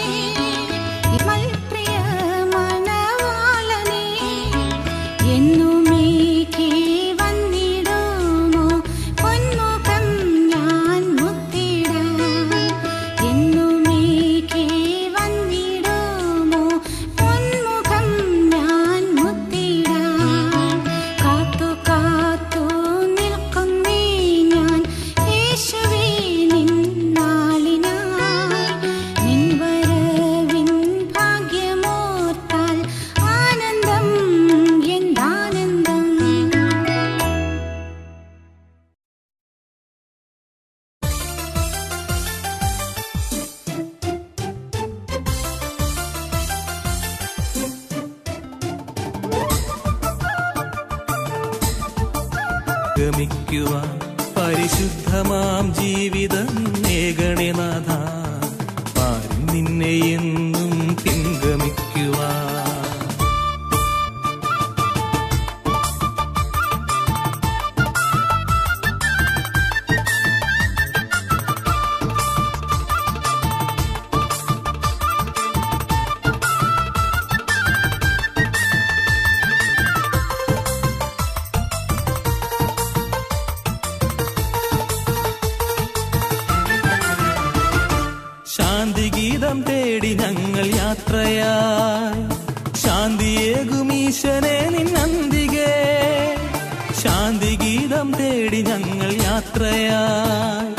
മൽപ്രിയ മണവാളനേ എന്നുമേകെ വന്നിടുമോ പൊന്മുഖം ഞാൻ മുത്തിടാൻ എന്നുമേകെ വന്നിടുമോ പൊന്മുഖം ഞാൻ മുത്തിടാൻ കാത്തു കാത്തു നിൽക്കുന്നേ ഞാൻ യേശുവേ നിന്നാളിനായി നിൻ വരവിൻ ഭാഗ്യമോർത്താൽ ആനന്ദം എന്താനന്ദം ഗമിക്കുവാൻ പരിശുദ്ധമാം ജീവിതം നേകണേ നാഥ പാരിൽ നിന്നെ എന്നും പിൻഗമിക്കുവാൻ ശാന്തിഗീതം തേടി ഞങ്ങൾ യാത്രയായി ശാന്തിയേകുമീശനെ നിന്നന്തികേ ആശ്രയായി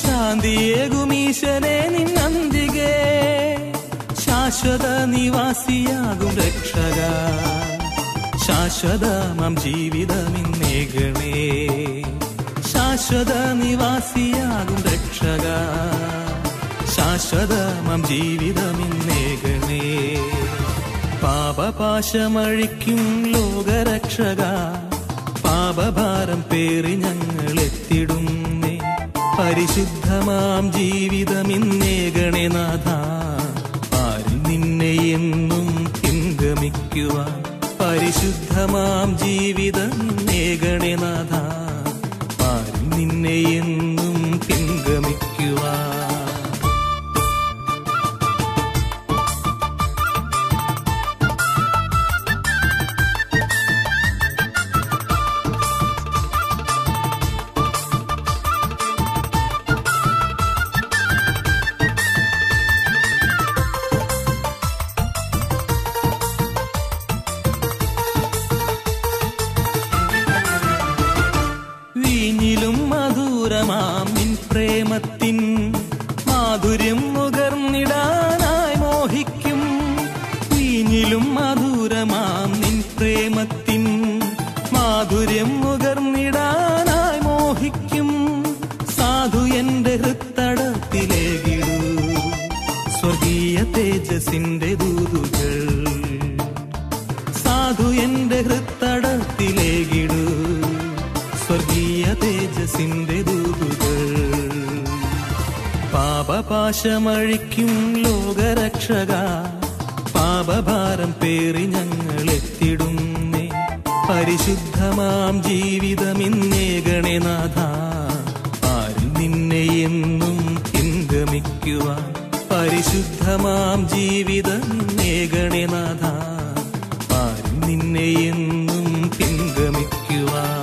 ശാന്തിയേകുമീശനെ നിന്നന്തികെ ശാശ്വത നിവാസിയാകും രക്ഷക ശാശ്വതമാം ജീവിതമിന്നേകണേ ശാശ്വത നിവാസിയാകും രക്ഷക ശാശ്വതമാം ജീവിതമിന്നേകണേ പാപപാശമഴിക്കും ലോകരക്ഷക പാപഭാരം പേറി ഞങ്ങളെത്തിടുന്നേ പരിശുദ്ധമാം ജീവിതമിന്നേകണേ നാഥ ആരിൽ നിന്നെ എന്നും പിൻഗമിക്കുവാൻ പരിശുദ്ധമാം ജീവിതമിന്നേകണേ നാഥ ആരിൽ നിന്നെ എന്നും പിൻഗമിക്കുവാൻ വീഞ്ഞിലും മധുരമാം നിൻ പ്രേമത്തിൻ മാധുര്യം നുകർന്നിടാനായി മോഹിക്കും വീഞ്ഞിലും മധുരമാം നിൻ പ്രേമത്തിൻ മാധുര്യം നുകർന്നിടാനായി മോഹിക്കും സാധു എന്റെ ഹൃത്തടത്തിലേകിടൂ സ്വർഗീയ തേജസിന്റെ ദൂതുകൾ സാധു എന്റെ ഹൃത്തടത്തിലേകിടൂ സ്വർഗീയ തേജസിന്റെ ദൂതുകൾ പാപപാശമഴിക്കും ലോകരക്ഷക പാപഭാരം പേറി ഞങ്ങളെത്തിടുന്നേ പരിശുദ്ധമാം ജീവിതമിന്നേകണേ നാഥ ആരിൽ നിന്നെ എന്നും പിൻഗമിക്കുവാൻ പരിശുദ്ധമാം ജീവിതമിന്നേകണേ നാഥ ആരിൽ നിന്നെ എന്നും പിൻഗമിക്കുവാൻ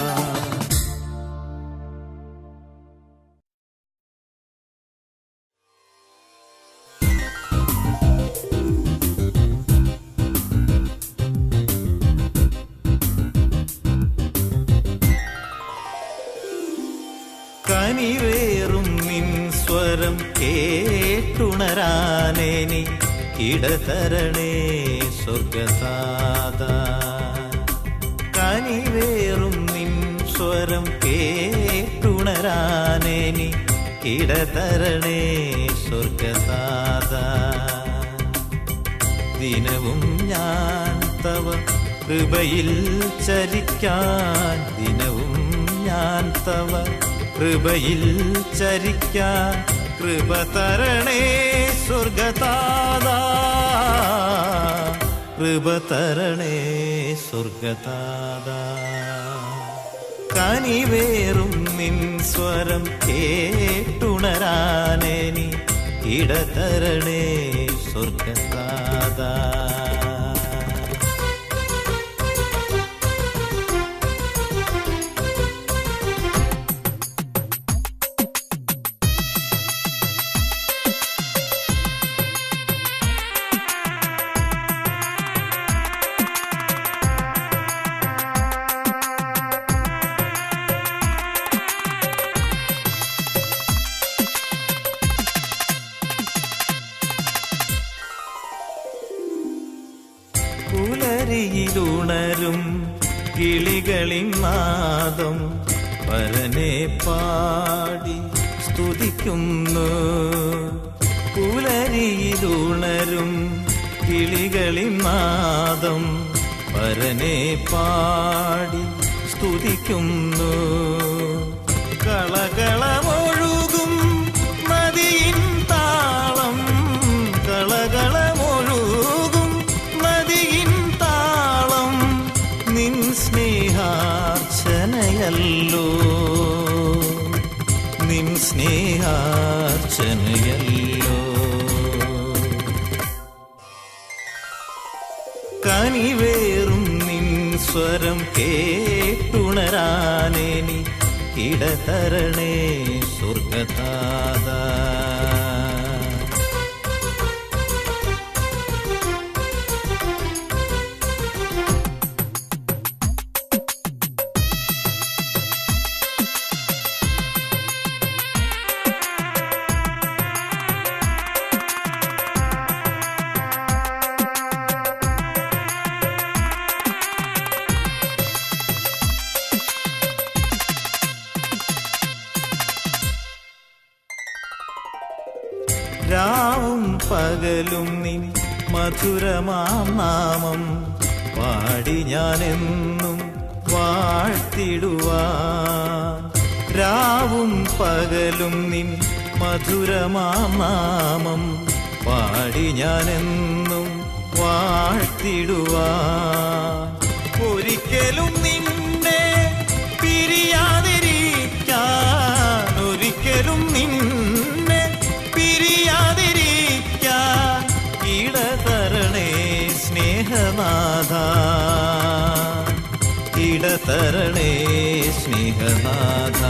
കനിവേറും നിൻ സ്വരം കേട്ടുണരാനേനി ഇടതരണേ സ്വർഗസാദ കനിവേറും നിൻ സ്വരം കേട്ടുണരാനേനി ഇടതരണേ സ്വർഗസാദ ദിനവും ഞാൻ തവ കൃപയിൽ ചരിക്കാൻ ദിനവും ഞാൻ തവ കൃപയിൽ ചരിക്കാൻ കൃപ തരണേ സ്വർഗതാത കൃപ തരണേ സ്വർഗതാത കനിവേറും നിൻ സ്വരം കേട്ടുണരാനേനി ഇടതരണേ സ്വർഗതാത പുലരിയിലുണരും കിളികളിൻ നാദം പരനെ പാടി സ്തുതിക്കുന്നു പുലരിയിലുണരും കിളികളിൻ നാദം പരനെ പാടി സ്തുതിക്കുന്നു കളകളമൊഴുകും നദിയിൻ താളം കളകളമൊഴുകും നദിയിൻ താളം നിൻ സ്നേഹാർച്ചനയല്ലോ നിൻ സ്നേഹാർച്ചനയല്ലോ കനിവേറും നിൻ സ്വരം കേട്ടുണരാനേനി ഇടതരണേ സ്വർഗതാത രാവും പകലും നിൻ മധുരമാം നാമം പാടി ഞാനെന്നും വാഴ്ത്തിടുവാൻ. രാവും പകലും നിൻ മധുരമാം നാമം പാടി ഞാനെന്നും വാഴ്ത്തിടുവാൻ. ഒരിക്കലും നിന്നെ പിരിയാതിരിക്കാൻ, ഒരിക്കലും നിന്നെ പിരിയാതിരിക്കാൻ ഇടതരണേ സ്നേഹനാഥ, ഇടതരണേ സ്നേഹനാഥ.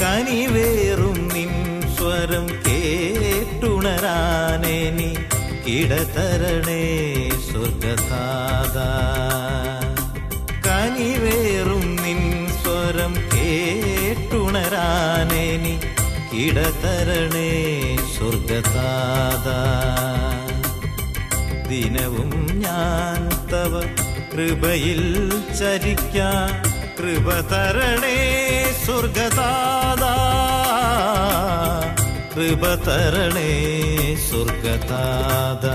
കനിവേറും നിൻ സ്വരം കേട്ടുണരാനെനി ഇടതരണേ സ്വർഗതാത. കനിവേറും നിൻ സ്വരം കേട്ടുണരാനെനി ഇടതരണേ സ്വർഗതാത. ദിനവും ഞാൻ തവ കൃപയിൽ ചരിക്കാൻ കൃപ തരണേ സ്വർഗതാത, കൃപ തരണേ സ്വർഗതാത.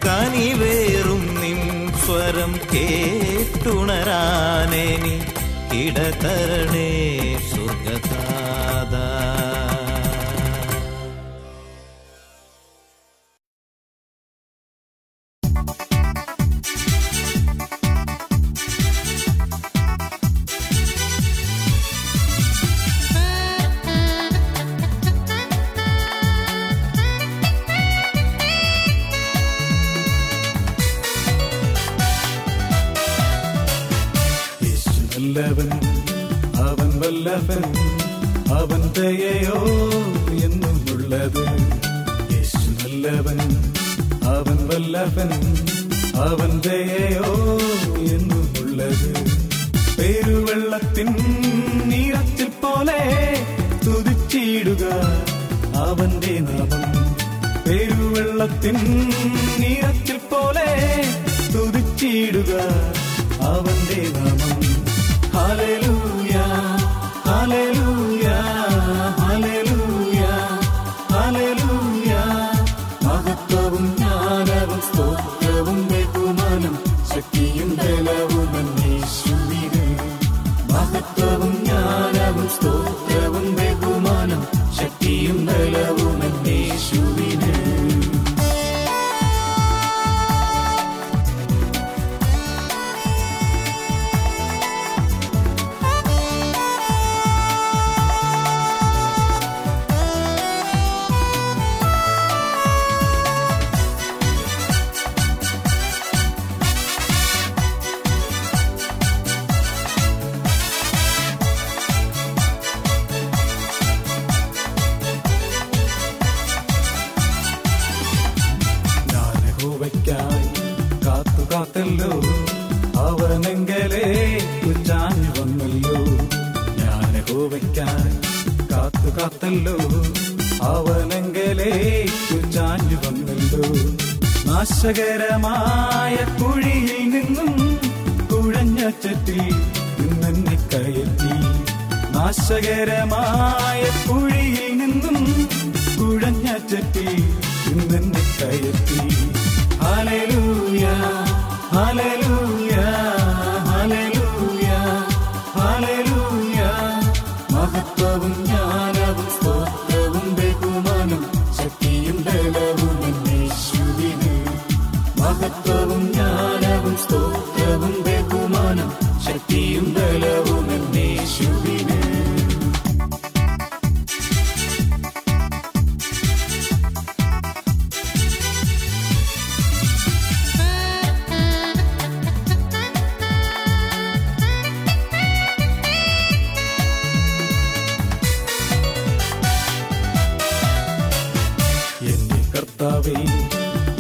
കനിവേറും നിൻ സ്വരം കേട്ടുണരാനെനി ഇടതരണേ സ്വർഗതാത. അവൻ വല്ലഭൻ, അവൻ ദയയോ എന്നുമുള്ളത്. യേശു നല്ലവൻ, അവൻ വല്ലഭൻ, അവൻ ദയയോ എന്നുമുള്ളത്. പെരുവെള്ളത്തിൻ നീരത്തിൽ പോലെ തുതിച്ചിടുക അവന്റെ നാമം. പെരുവെള്ളത്തിൻ നീരത്തിൽ പോലെ തുതിച്ചിടുക അവന്റെ നാമം. Hallelujah, hallelujah, hallelujah, hallelujah. മഹത്വവും ജ്ഞാനവും സ്തോത്രവും ബഹുമാനം ശക്തിയും ബലവും യേശുവിന്. മഹത്വവും ജ്ഞാനവും സ്തോത്രവും ബഹുമാനം ശക്തിയും ബലവും യേശുവിന്. കാത്തല്ലോ അവനെങ്കലേ ചാഞ്ഞു വന്നല്ലോ. ഞാൻ യഹോവയ്ക്കായി കാത്തല്ലോ അവനെങ്കലേ ചാഞ്ഞു വന്നല്ലോ. നാശകരമായ കുഴിയിൽ നിന്നും കുഴഞ്ഞ ചട്ടിൽ നിന്നെന്നെ കയറ്റി. നാശകരമായ കുഴിയിൽ നിന്നും കുഴഞ്ഞ ചട്ടിൽ നിന്നെന്നെ കയറ്റി. Hallelujah, hallelujah, hallelujah, hallelujah. മഹത്വവും ജ്ഞാനവും സ്തോത്രവും ബഹുമാനം ശക്തിയും ബലവും യേശുവിന്. മഹത്വവും ജ്ഞാനവും സ്തോത്രവും ബഹുമാനം ശക്തിയും ബലവും യേശുവിന്.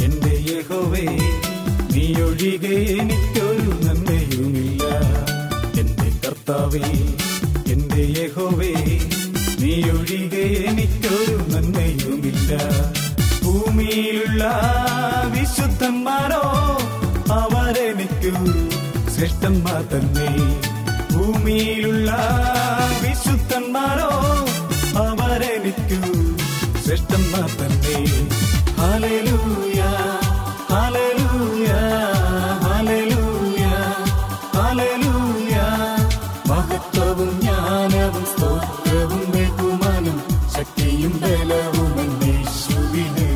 എന്റെ യഹോവേ, നീയൊഴികെ എനിക്കൊരു നന്മയുമില്ല. എന്റെ കർത്താവേ, എന്റെ യഹോവേ, നീയൊഴികെ എനിക്കൊരു നന്മയുമില്ല. ഭൂമിയിലുള്ള വിശുദ്ധന്മാരോ അവരെനിക്കു ശ്രേഷ്ഠന്മാർ തന്നെ. ഭൂമിയിലുള്ള വിശുദ്ധ ദൂതന്മാരോ അവരെനിക്കു ശ്രേഷ്ഠന്മാർ തന്നെ. Hallelujah hallelujah hallelujah hallelujah. മഹത്വവും ജ്ഞാനവും സ്തോത്രവും ബഹുമാനം ശക്തിയും ബലവും യേശുവിന്.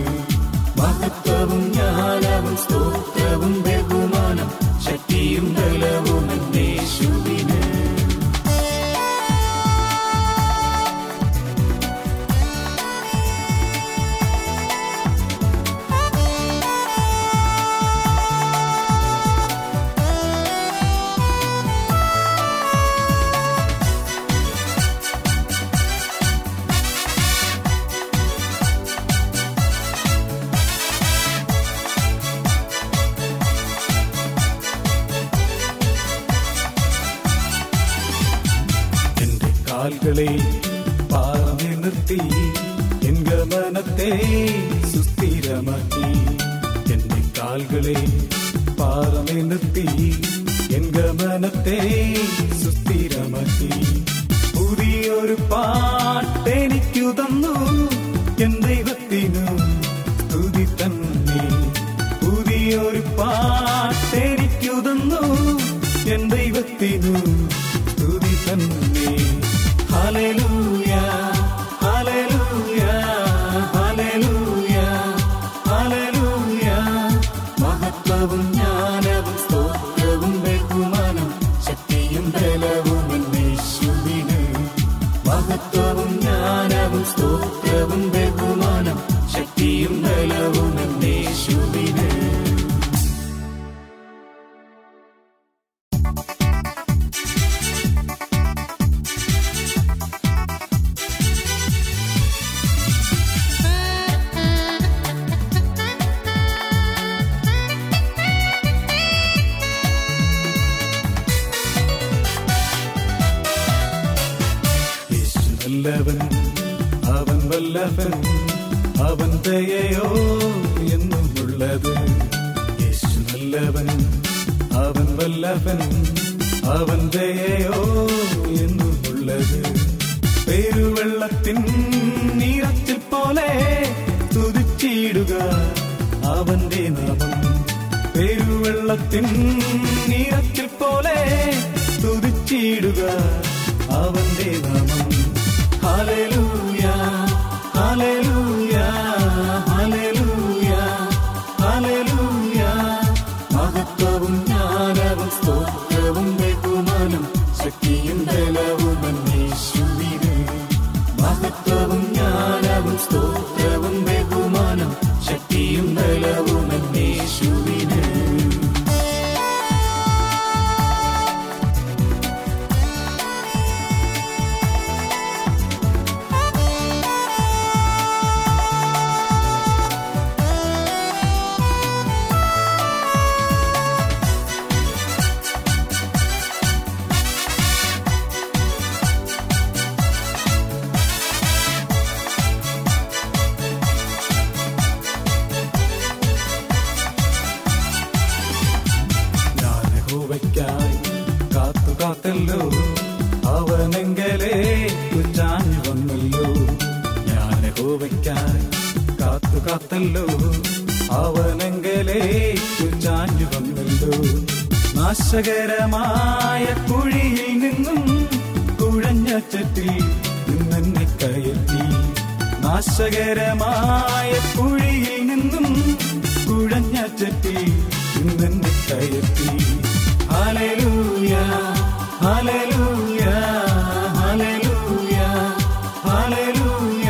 മഹത്വവും ജ്ഞാനവും സ്തോത്രവും ബഹുമാനം ശക്തിയും ബലവും യേശുവിന്. കാൽകളെ പാറമേൽ നിർത്തി എൻ ഗമനത്തെ സുസ്ഥിരമാക്കി. എന്റെ കാൽകളെ പാറമേൽ നിർത്തി എൻ ഗമനത്തെ സുസ്ഥിരമാക്കി. പുതിയൊരു പാട്ടെനിക്കു തന്നു എൻ ദൈവത്തിനു സ്തുതി തന്നെ. പുതിയൊരു പാട്ടെനിക്കു തന്നു എൻ ദൈവത്തിനു സ്തുതി തന്നെ. Hallelujah hallelujah hallelujah hallelujah. മഹത്വവും ജ്ഞാനവും സ്തോത്രവും ബഹുമാനം ശക്തിയും ബലവും യേശുവിന്. മഹത്വവും ജ്ഞാനവും സ്തോത്രവും ബഹുമാനം ശക്തിയും ബലവും യേശുവിന്. അവൻ വല്ലഭൻ അവൻ ദയയോ എന്നുമുള്ളത്. യേശു നല്ലവൻ അവൻ വല്ലഭൻ അവൻ ദയയോ എന്നുമുള്ളത്. പെരുവെള്ളത്തിൻ നീരച്ചിൽ പോലെ തുതിച്ചിടുക അവന്റെ നാമം. പെരുവെള്ളത്തിൻ നീരച്ചിൽ പോലെ തുതിച്ചിടുക അവന്റെ നാമം. Hallelujah hallelujah hallelujah hallelujah. മഹത്വവും ജ്ഞാനവും സ്തോത്രവും ബഹുമാനം ശക്തിയും ബലവും യേശുവിന്. മഹത്വവും ജ്ഞാനവും സ്തോത്രവും ബഹുമാനം ശക്തിയും ബലവും യേശുവിന്. കാത്തല്ലോ അവനെങ്കലേ ചാഞ്ഞു വന്നല്ലോ. ഞാൻ യഹോവയ്ക്കായി കാത്തല്ലോ അവനെങ്കലേ ചാഞ്ഞു വന്നല്ലോ. നാശകരമായ കുഴിയിൽ നിന്നും കുഴഞ്ഞ ചട്ടിൽ നിന്നെന്നെ കയറ്റി. നാശകരമായ കുഴിയിൽ നിന്നും കുഴഞ്ഞ ചട്ടിൽ നിന്നെന്നെ കയറ്റി. Hallelujah hallelujah hallelujah hallelujah.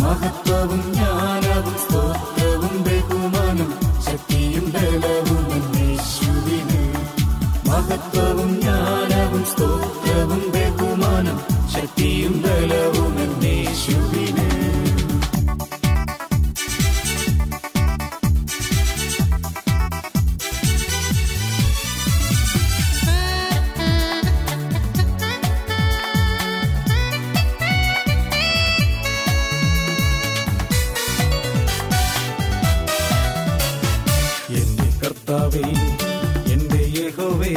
മഹത്വവും ജ്ഞാനവും സ്തോത്രവും ബഹുമാനം ശക്തിയും ബലവും യേശുവിന്. മഹത്വവും ജ്ഞാനവും സ്തോത്രവും ബഹുമാനം ശക്തിയും ബലവും യേശുവിന്. എന്റെ യഹോവേ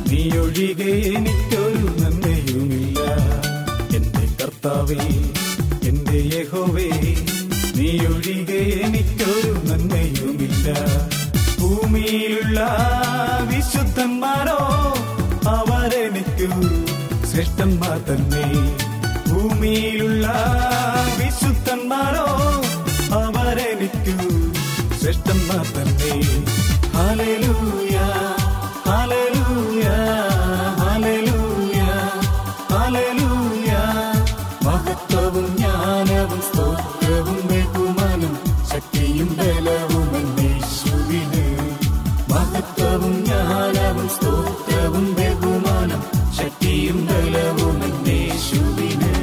നീയൊഴികെ എനിക്കൊരു നന്മയുമില്ല. കർത്താവേ എന്റെ യഹോവേ, നീ ഒഴികെ എനിക്കൊരു നന്മയുമില്ല. ഭൂമിയിലുള്ള വിശുദ്ധന്മാരോ അവരെനിക്കു ശ്രേഷ്ഠന്മാർ തന്നെ. ഭൂമിയിലുള്ള വിശുദ്ധന്മാരോ അവരെനിക്കു ശ്രേഷ്ഠന്മാർ തന്നെ. Hallelujah hallelujah hallelujah hallelujah. മഹത്വവും ജ്ഞാനവും സ്തോത്രവും ബഹുമാനം ശക്തിയും ബലവും യേശുവിന്. മഹത്വവും ജ്ഞാനവും സ്തോത്രവും ബഹുമാനം ശക്തിയും ബലവും യേശുവിന്.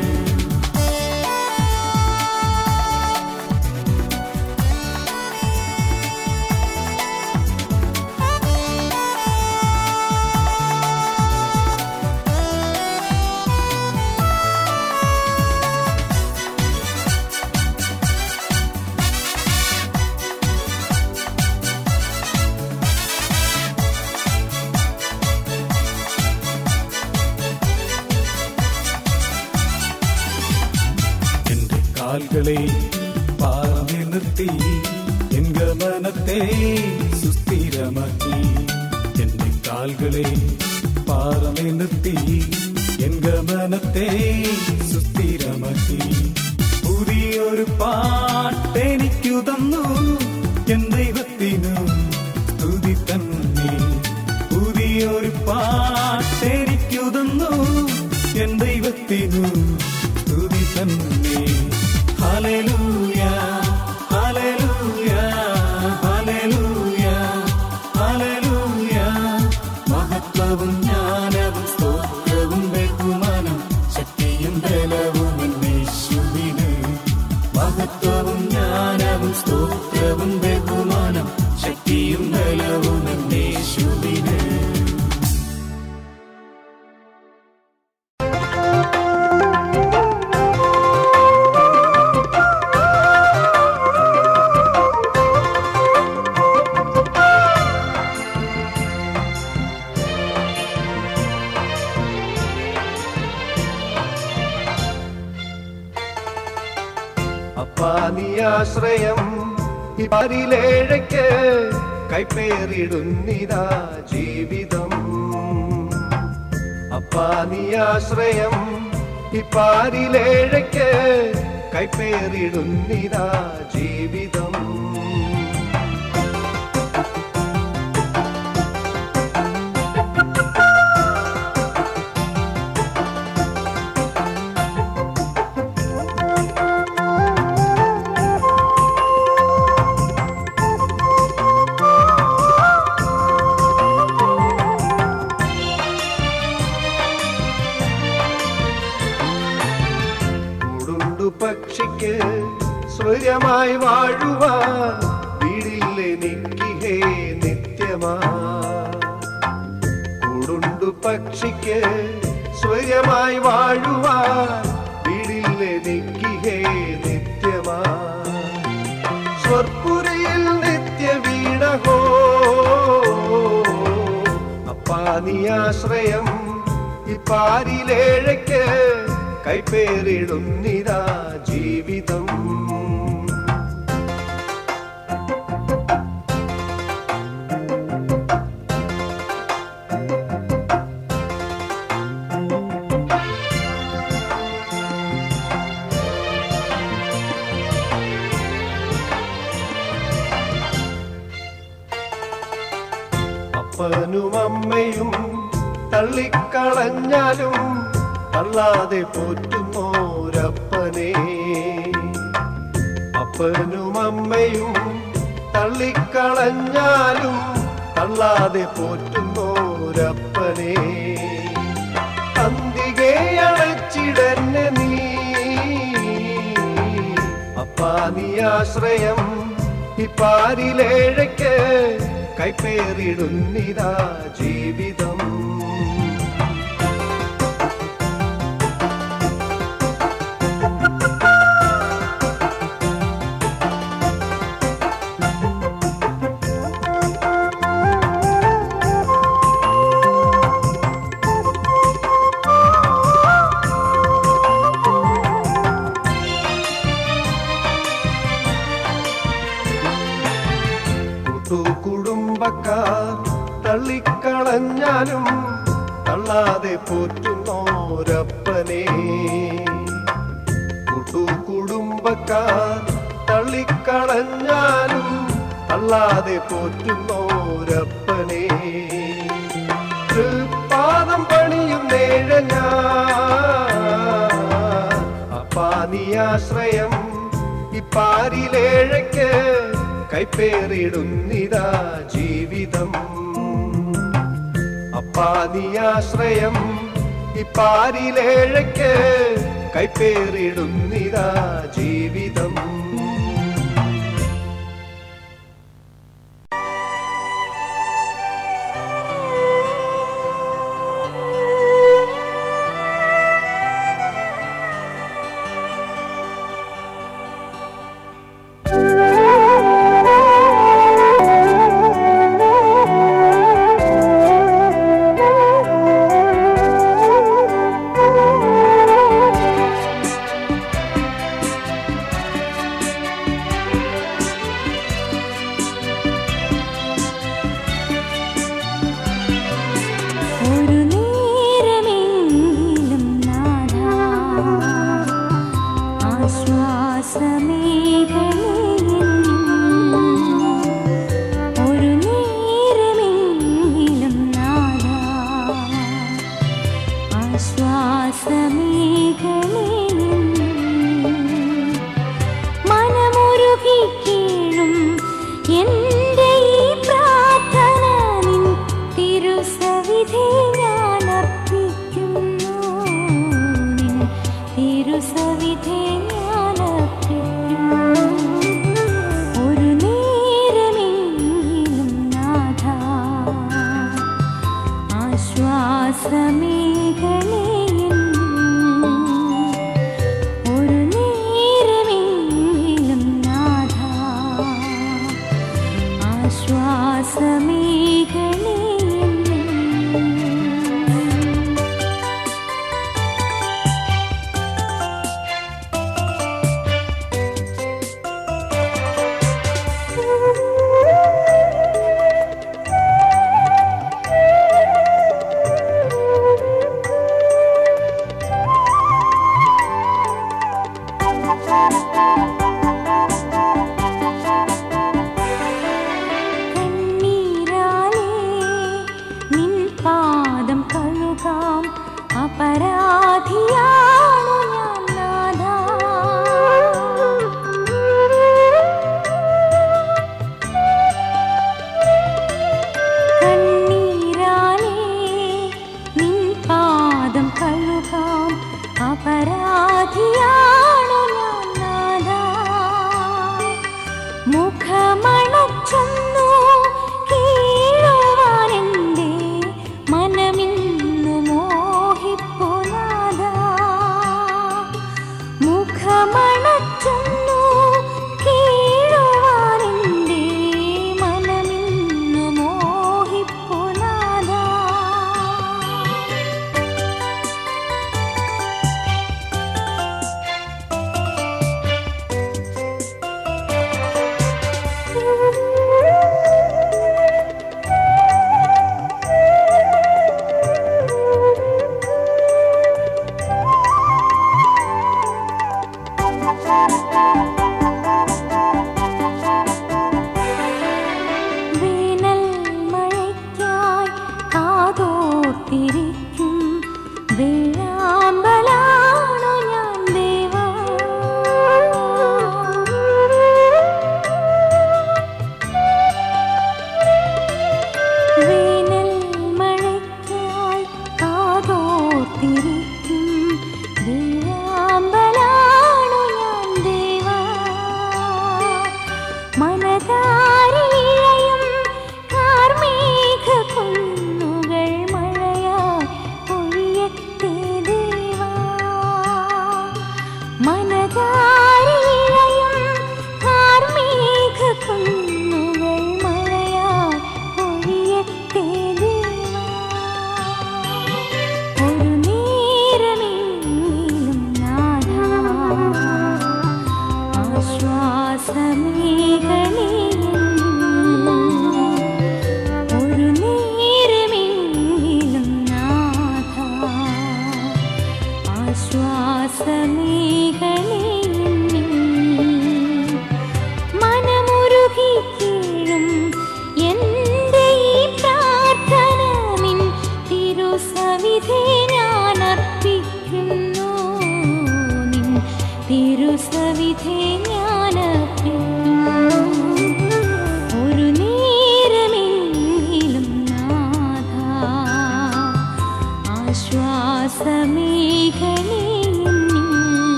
കാൽകളെ പാറമേ നിർത്തി എൻ ഗമനത്തെ സുസ്ഥിരമാക്കി. എന്റെ കാൽകളെ പാറമേ നിർത്തി എൻ ഗമനത്തെ സുസ്ഥിരമാക്കി. പുതിയൊരു പാട്ടെനിക്കു തന്നു എൻ ദൈവത്തിനു സ്തുതി തന്നെ. പുതിയൊരു പാട്ടെനിക്കു തന്നു എൻ ദൈവത്തിനു സ്തുതി തന്നെ. Hallelujah hallelujah hallelujah hallelujah. മഹത്വവും ജ്ഞാനവും സ്തോത്രവും ബഹുമാനം ശക്തിയും ബലവും യേശുവിന്. മഹത്വവും ജ്ഞാനവും സ്തോത്രവും ബഹുമാനം ശക്തിയും ബലവും യേശുവിന്. ആശ്രയം ഈ പാരിലേഴയ്ക്ക് കൈപ്പേറിടുന്നിതാ ജീവിതം. അപ്പാ നീ ആശ്രയം ഈ പാരിലേഴയ്ക്ക് കൈപ്പേറിടുന്നിതാ ജീവിതം. പക്ഷിക്ക് സ്വര്യമായി വാഴുവാൻ വീടിൽ എനിക്ക് ഹേ നിത്യമാ. കൂടുണ്ടു പക്ഷിക്ക് സ്വര്യമായി വാഴുവാൻ വീടിൽ എനിക്ക് ഹേ നിത്യമാ. സ്വർപ്പുരയിൽ നിത്യവീണഹോ അപ്പാ നീ ആശ്രയം ഈ പാരിലേഴയ്ക്ക് കൈപ്പേറിടുന്നിതാ ജീവിതം. അപ്പനും അമ്മയും തള്ളിക്കളഞ്ഞാലും തള്ളാതെ പോറ്റുമോരപ്പനെ. അപ്പനും അമ്മയും തള്ളിക്കളഞ്ഞാലും തള്ളാതെ പോറ്റുമോരപ്പനെ. അന്തികെ അടച്ചിടന്നെ നീ അപ്പാ നീ ആശ്രയം ഈ പാരിലേഴയ്ക്ക് കൈപ്പേറിടുന്നിതാ ജീവിതം. കുടുംബക്കാർ തള്ളിക്കളഞ്ഞാലും തള്ളാതെ പോറ്റുന്നോരപ്പനെ. കുടുംബക്കാർ തള്ളിക്കളഞ്ഞാലും തള്ളാതെ പോറ്റുന്നോരപ്പനെ. പാദം പണിയുന്നേഴ ഞാൻ അപ്പാ നീ ആശ്രയം ഇപ്പാരിലേഴയ്ക്ക് കൈപ്പേറിടുന്നിതാ ജീവിതം. അപ്പാ നീ ആശ്രയം ഇപ്പാരിലേഴയ്ക്ക് കൈപ്പേറിടുന്നിതാ ജീവിതം. കണ്ണീരാലേ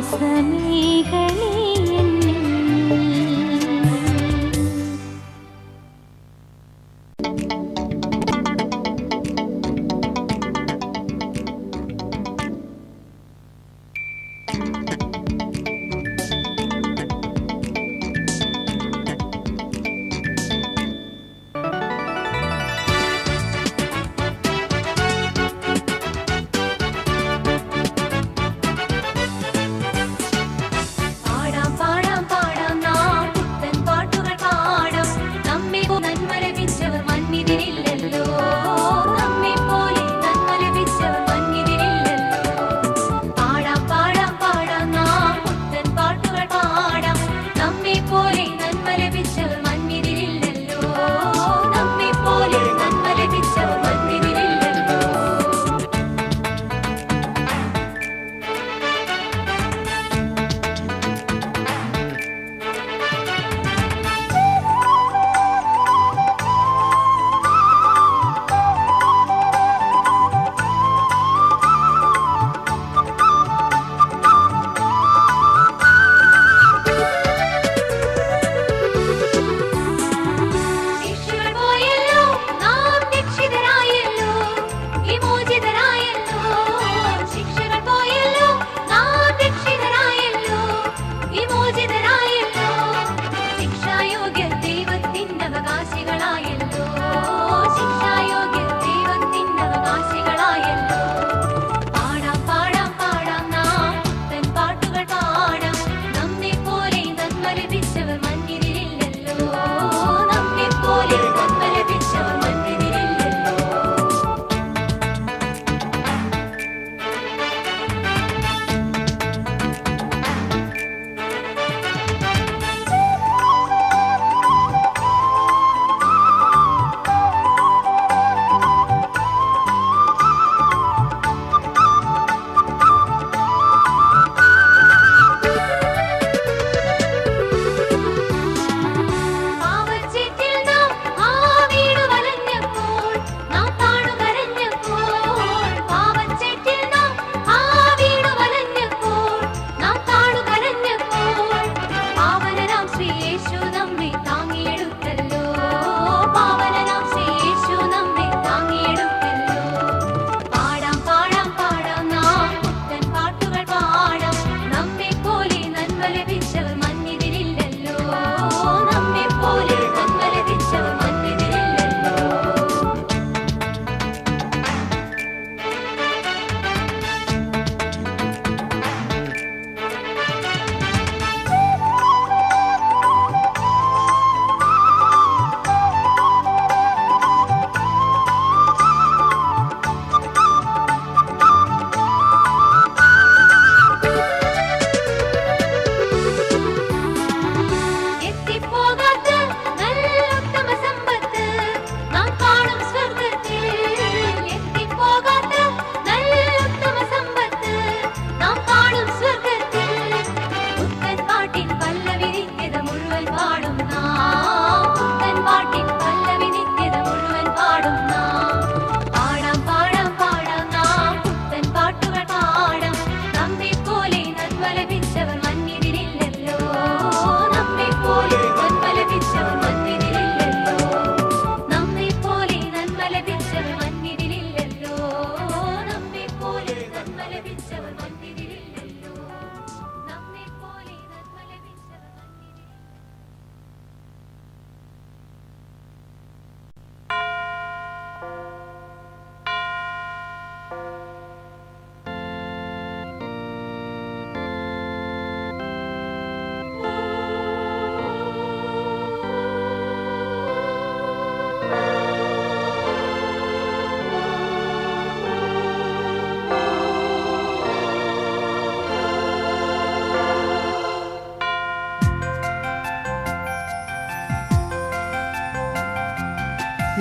വാസമേഘനീ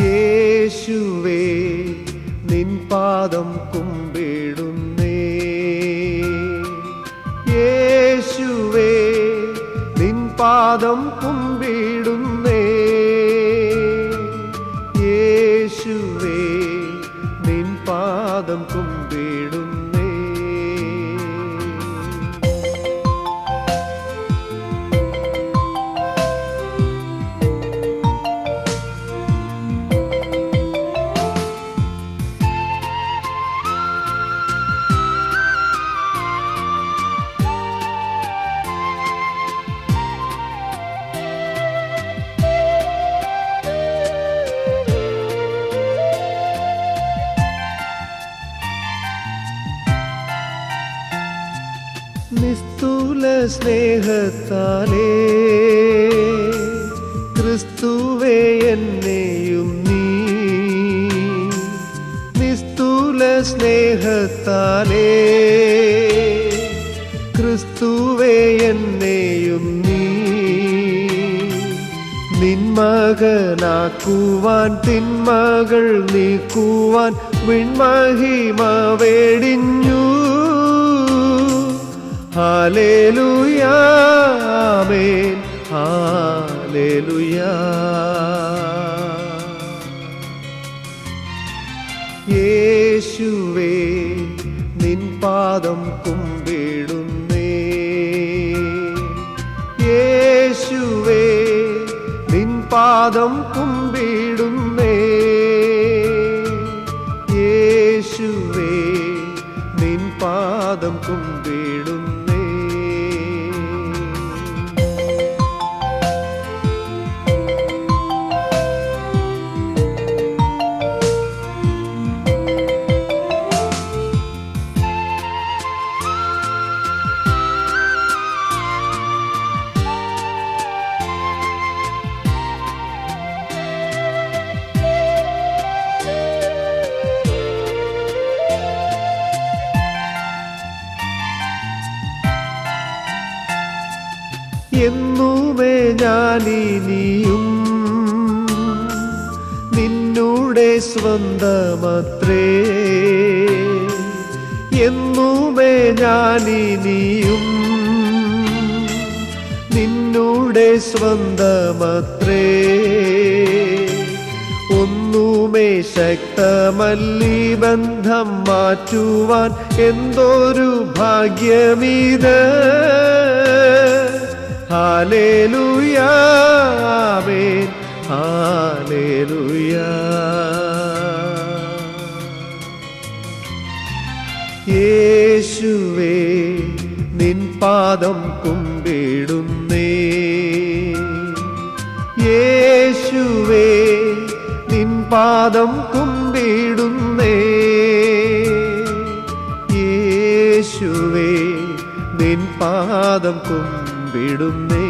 യേശുവേ നിൻ പാദം കുമ്പിടുന്നേ, യേശുവേ നിൻ പാദം കുമ്പിടുന്നേ, യേശുവേ നിൻ പാദം കുമ്പിടുന്നേ. നിസ്തുല സ്നേഹത്താലേ ക്രിസ്തുവേ എന്നെയും നീ നിസ്തുല സ്നേഹത്താലേ ക്രിസ്തുവേ എന്നെയും നീ നിന്മകനാക്കുവാൻ തിന്മകൾ നീക്കുവാൻ വിൺമഹിമ വേടിഞ്ഞു. ഹല്ലേലൂയാ ആമേൻ ഹല്ലേലൂയാ. യേശുവേ നിൻ പാദം കുമ്പിടുന്നേ. യേശുവേ നിൻ പാദം കുമ്പിടുന്നേ. യേശുവേ നിൻ പാദം കുമ്പിടുന്നേ. എന്നുമേ ഞാനിനിയും നിന്നുടെ സ്വന്തമത്രേ. എന്നുമേ ഞാനിനിയും നിന്നുടെ സ്വന്തമത്രേ. ഒന്നുമേ ശക്തമല്ലീ ബന്ധം മാറ്റുവാൻ എന്തൊരു ഭാഗ്യമീത്. ഹല്ലേലൂയാ ആമേൻ ഹല്ലേലൂയാ. യേശുവേ നിൻ പാദം കുമ്പിടുന്നേ. യേശുവേ നിൻ പാദം കുമ്പിടുന്നേ. യേശുവേ നിൻ പാദം കുമ്പിടുന്നേ.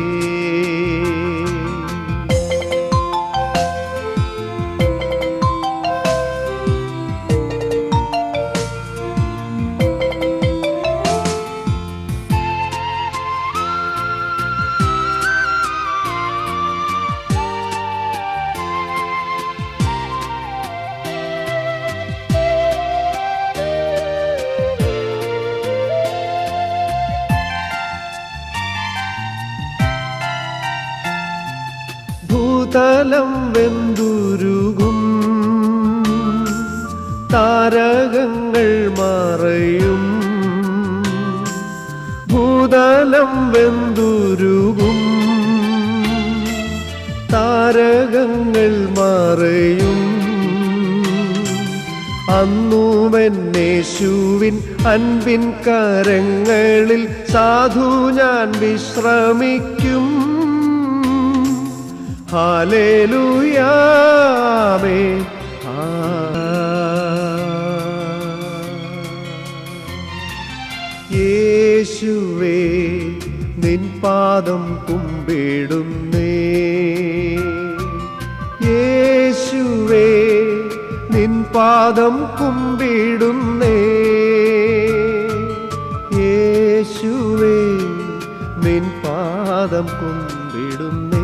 ഭൂതലം വെന്തുരുകും താരകങ്ങൾ മറയും. ഭൂതലം വെന്തുരുകും താരകങ്ങൾ മറയും. അന്നുമെന്നേശുവിൻ അൻപിൻ കരങ്ങളിൽ സാധു ഞാൻ വിശ്രമിക്കും. ഹല്ലേലൂയാ ആമേൻ. യേശുവേ നിൻ പാദം കുമ്പിടുന്നേ. യേശുവേ നിൻ പാദം കുമ്പിടുന്നേ. യേശുവേ നിൻ പാദം കുമ്പിടുന്നേ.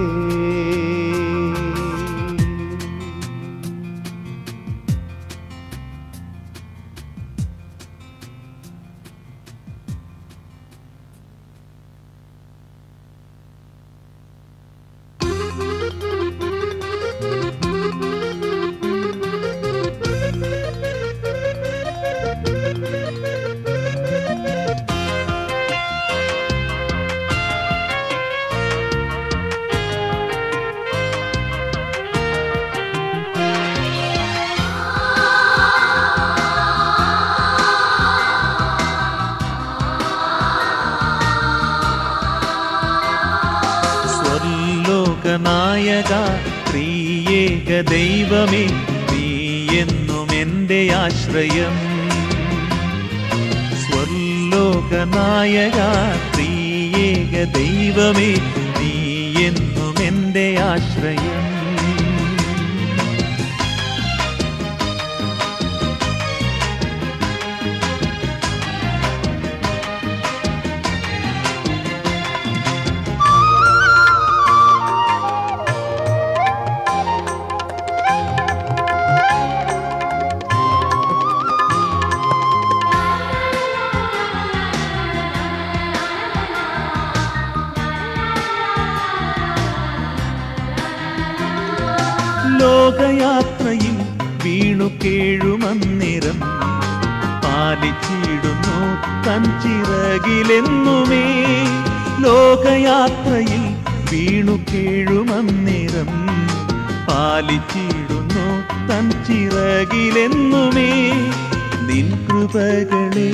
നായക ത്രിയേക ദൈവമേ, നീ എന്നും എൻ്റെ ആശ്രയം. സ്വർലോക ലോകനായക ത്രിയേക ദൈവമേ നീ എന്നും എൻ്റെ ആശ്രയം. ലോകയാത്രയിൽ വീണു കേഴുമന്നേരം പാലിച്ചിടുന്നു തൻ ചിറകിലെന്നുമേ. ലോകയാത്രയിൽ വീണു കേഴുമന്നേരം പാലിച്ചിടുന്നു തൻ ചിറകിലെന്നുമേ. നിൻ കൃപകളെ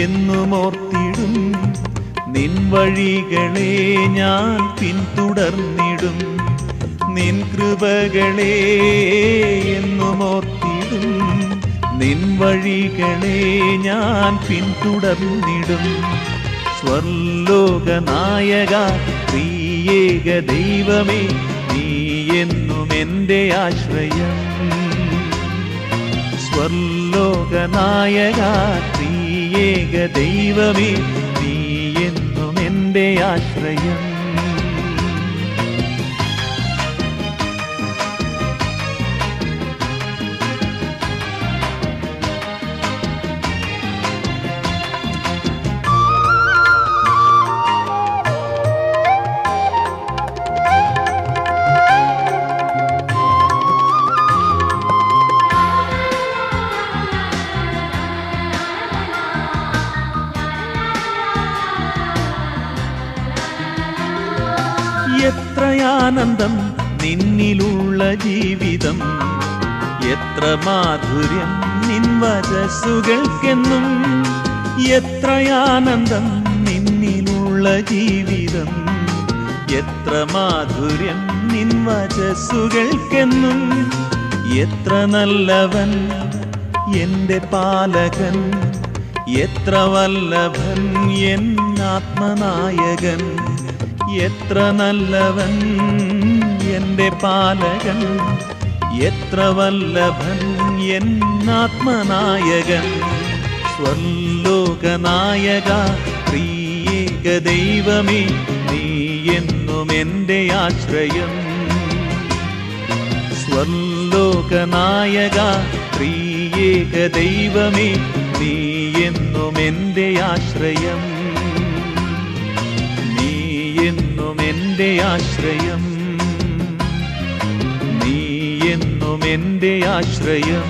എന്നും ഓർത്തിടും, നിൻ വഴികളെ ഞാൻ പിന്തുടർന്നിടും. നിൻ കൃപകളെ എന്നും ഓർത്തിടും, നിൻ വഴികളെ ഞാൻ പിന്തുടർന്നിടും. സ്വർലോകനായക ത്രിയേക ദൈവമേ നീ എന്നും എൻ്റെ ആശ്രയം. സ്വർലോകനായക ത്രിയേക ദൈവമേ നീ എന്നും എൻ്റെ ആശ്രയം. എത്രയാനന്ദം നിന്നിലുള്ള ജീവിതം, എത്ര മാധുര്യം നിൻ വചസ്സുകൾക്കെന്നും. എത്രയാനന്ദം നിന്നിലുള്ള ജീവിതം, എത്ര മാധുര്യം നിൻ വചസ്സുകൾക്കെന്നും. എത്ര നല്ലവൻ എൻ്റെ പാലകൻ, എത്ര വല്ലഭൻ എൻ ആത്മനായകൻ. എത്ര നല്ലവൻ എൻ്റെ പാലകൻ, എത്ര വല്ലഭൻ എൻ ആത്മനായകൻ. സ്വർലോകനായക ത്രിയേക ദൈവമേ നീ എന്നും എൻ്റെ ആശ്രയം. സ്വർലോകനായക ത്രിയേക ദൈവമേ നീ എന്നും എൻ്റെ ആശ്രയം. എന്നും എൻ്റെ ആശ്രയം, നീ എന്നും എൻ്റെ ആശ്രയം.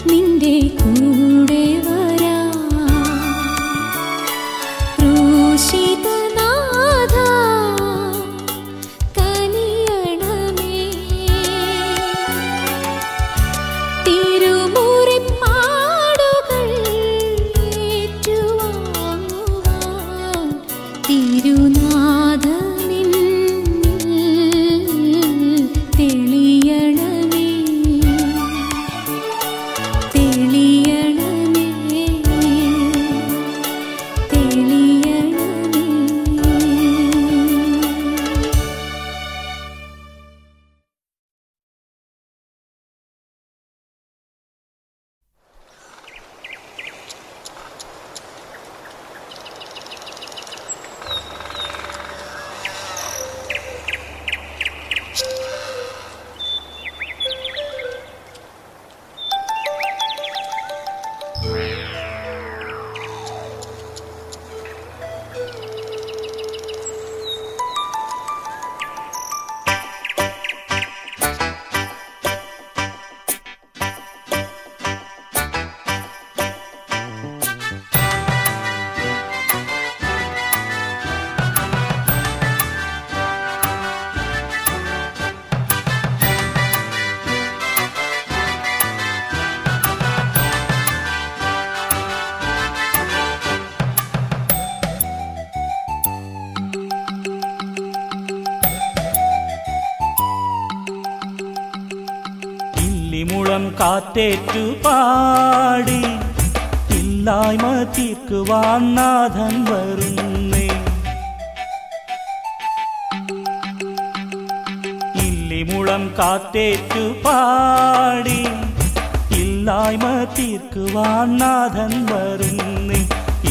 നിന്റെ കൂടെ വരാ ക്രൂശിതനാഥ കനിയണമേ തിരുമുറിപ്പാടുകൾ ഏറ്റുവാങ്ങുവാൻ തിരുനാഥനിൽ തെളിയണമേ തെളിയണമേ തെളിയണമേ. മുളം കാറ്റേറ്റു പാടി ഇല്ലായ്മ തീർക്കുവാൻ നാഥൻ വരുന്നേ. ഇല്ലിമുളം കാറ്റേറ്റു പാടി ഇല്ലായ്മ തീർക്കുവാൻ നാഥൻ വരുന്നേ.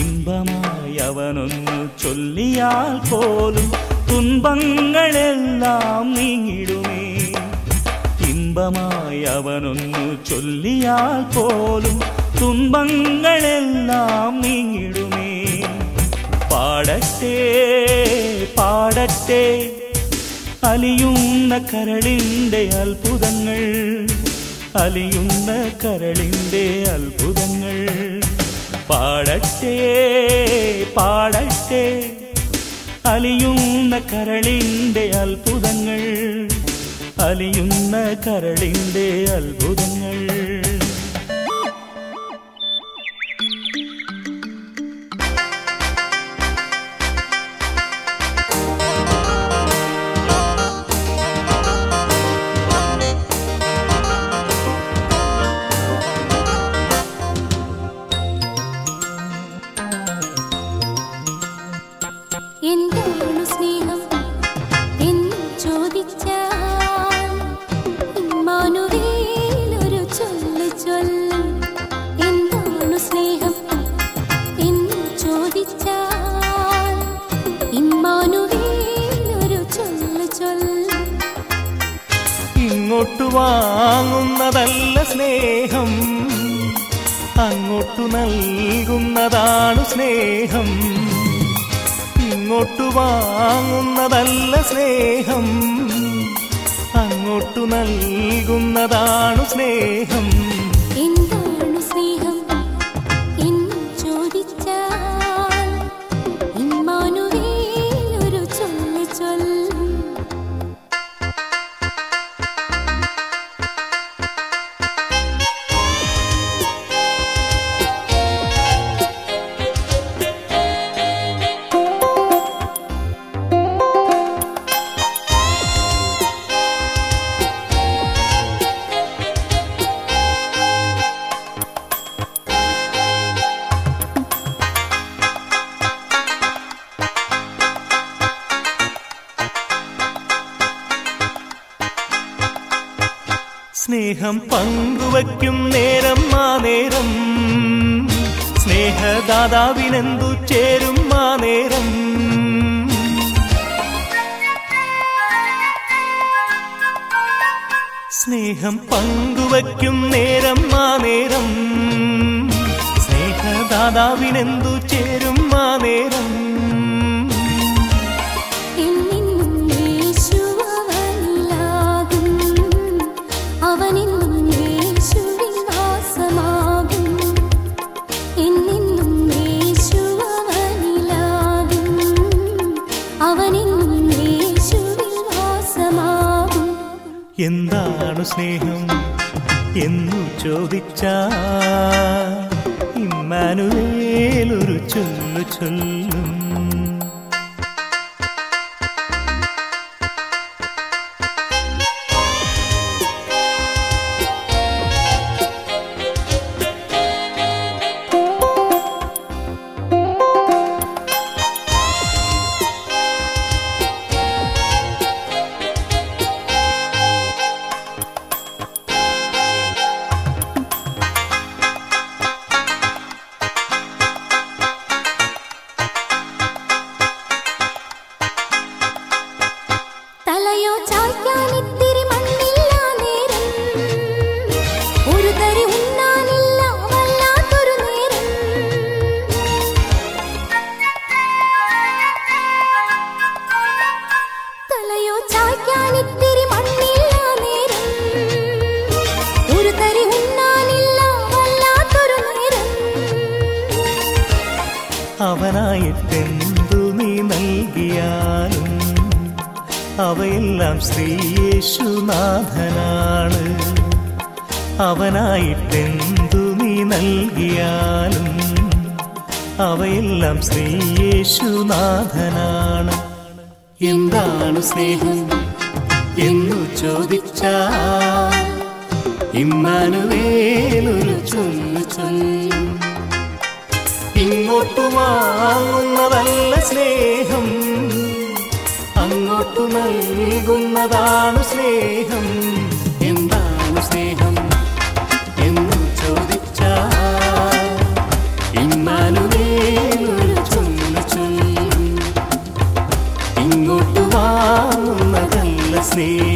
ഇമ്പമായി അവനൊന്നു ചൊല്ലിയാൽ പോലും തുன்பങ്ങളെല്ലാം നീങ്ങിടുമേ. ഇമ്പമായി അവനൊന്നു ചൊല്ലിയാൽ പോലും തുன்பങ്ങളെല്ലാം നീങ്ങിടുമേ. പാടട്ടെ പാടട്ടെ അലിയുന്ന കരളിൻ്റെ അത്ഭുതങ്ങൾ, അലിയുന്ന കരളിൻ്റെ അത്ഭുതങ്ങൾ. പാടട്ടെ പാടട്ടെ അലിയുന്ന കരളിൻ്റെ അത്ഭുതങ്ങൾ, അലിയുന്ന കരളിൻ്റെ അത്ഭുതങ്ങൾ. എന്താണ് സ്നേഹം എന്ന് ചോദിച്ചാൽ ഇമ്മാനുവേൽ ഒരു ചൊല്ല് ചൊല്ലും. എന്താണ് സ്നേഹം എന്ന് ചോദിച്ചാൽ ഇമ്മാനുവേൽ ഒരു ചൊല്ല് ചൊല്ലും. ഇങ്ങോട്ടു വാങ്ങുന്നതല്ല സ്നേഹം, അങ്ങോട്ടു നൽകുന്നതാണ് സ്നേഹം. ഇങ്ങോട്ടു വാങ്ങുന്നതല്ല സ്നേഹം, അങ്ങോട്ടു നൽകുന്നതാണ് സ്നേഹം. എന്താണ് സ്നേഹം എന്ന് ചോദിച്ചാൽ ഇമ്മാനുവേൽ ഒരു ചൊല്ല് ചൊല്ലും. സ്നേഹം പങ്കുവയ്ക്കും നേരം ആ നേരം, സ്നേഹദാതാവിനെന്തു ചേരും ആ നേരം. സ്നേഹം പങ്കുവയ്ക്കും നേരം ആ നേരം, സ്നേഹദാതാവിനെന്തു ചേരും ആ നേരം. സ്നേഹം എന്നു ചോദിച്ചാ ഇമ്മാനുവേൽ ഒരു ചൊല്ലു ചൊല്ലും. തലയോ ചായ്ക്കാനിത്തിരി മണ്ണില്ല നേരം, ഒരു തരി ഉണ്ണാനില്ല വല്ലാത്തൊരു നേരം. തലയോ ചായ്ക്കാനിത്തിരി മണ്ണില്ല നേരം, ഒരു തരി ഉണ്ണാനില്ല വല്ലാത്തൊരു നേരം. അവനായിട്ടെന്തു നീ നൽകിയാലും അവയെല്ലാം ശ്രീയേശുനാഥനാണ്. അവനായിട്ടെന്തു നീ നൽകിയാലും അവയെല്ലാം ശ്രീയേശുനാഥനാണ്. എന്താണ് സ്നേഹം എന്നു ചോദിച്ചാൽ ഇമ്മാനുവേൽ ഒരു ചൊല്ലു ചൊല്ലും. ഇങ്ങോട്ടു വാങ്ങുന്നതല്ല സ്നേഹം, അങ്ങോട്ടു നൽകുന്നതാണ് സ്നേഹം. എന്താണ് സ്നേഹം എന്നു ചോദിച്ചാൽ ഇമ്മാനുവേൽ ഒരു ചൊല്ലു ചൊല്ലും. ഇങ്ങോട്ടു വാങ്ങുന്നതല്ല സ്നേഹം.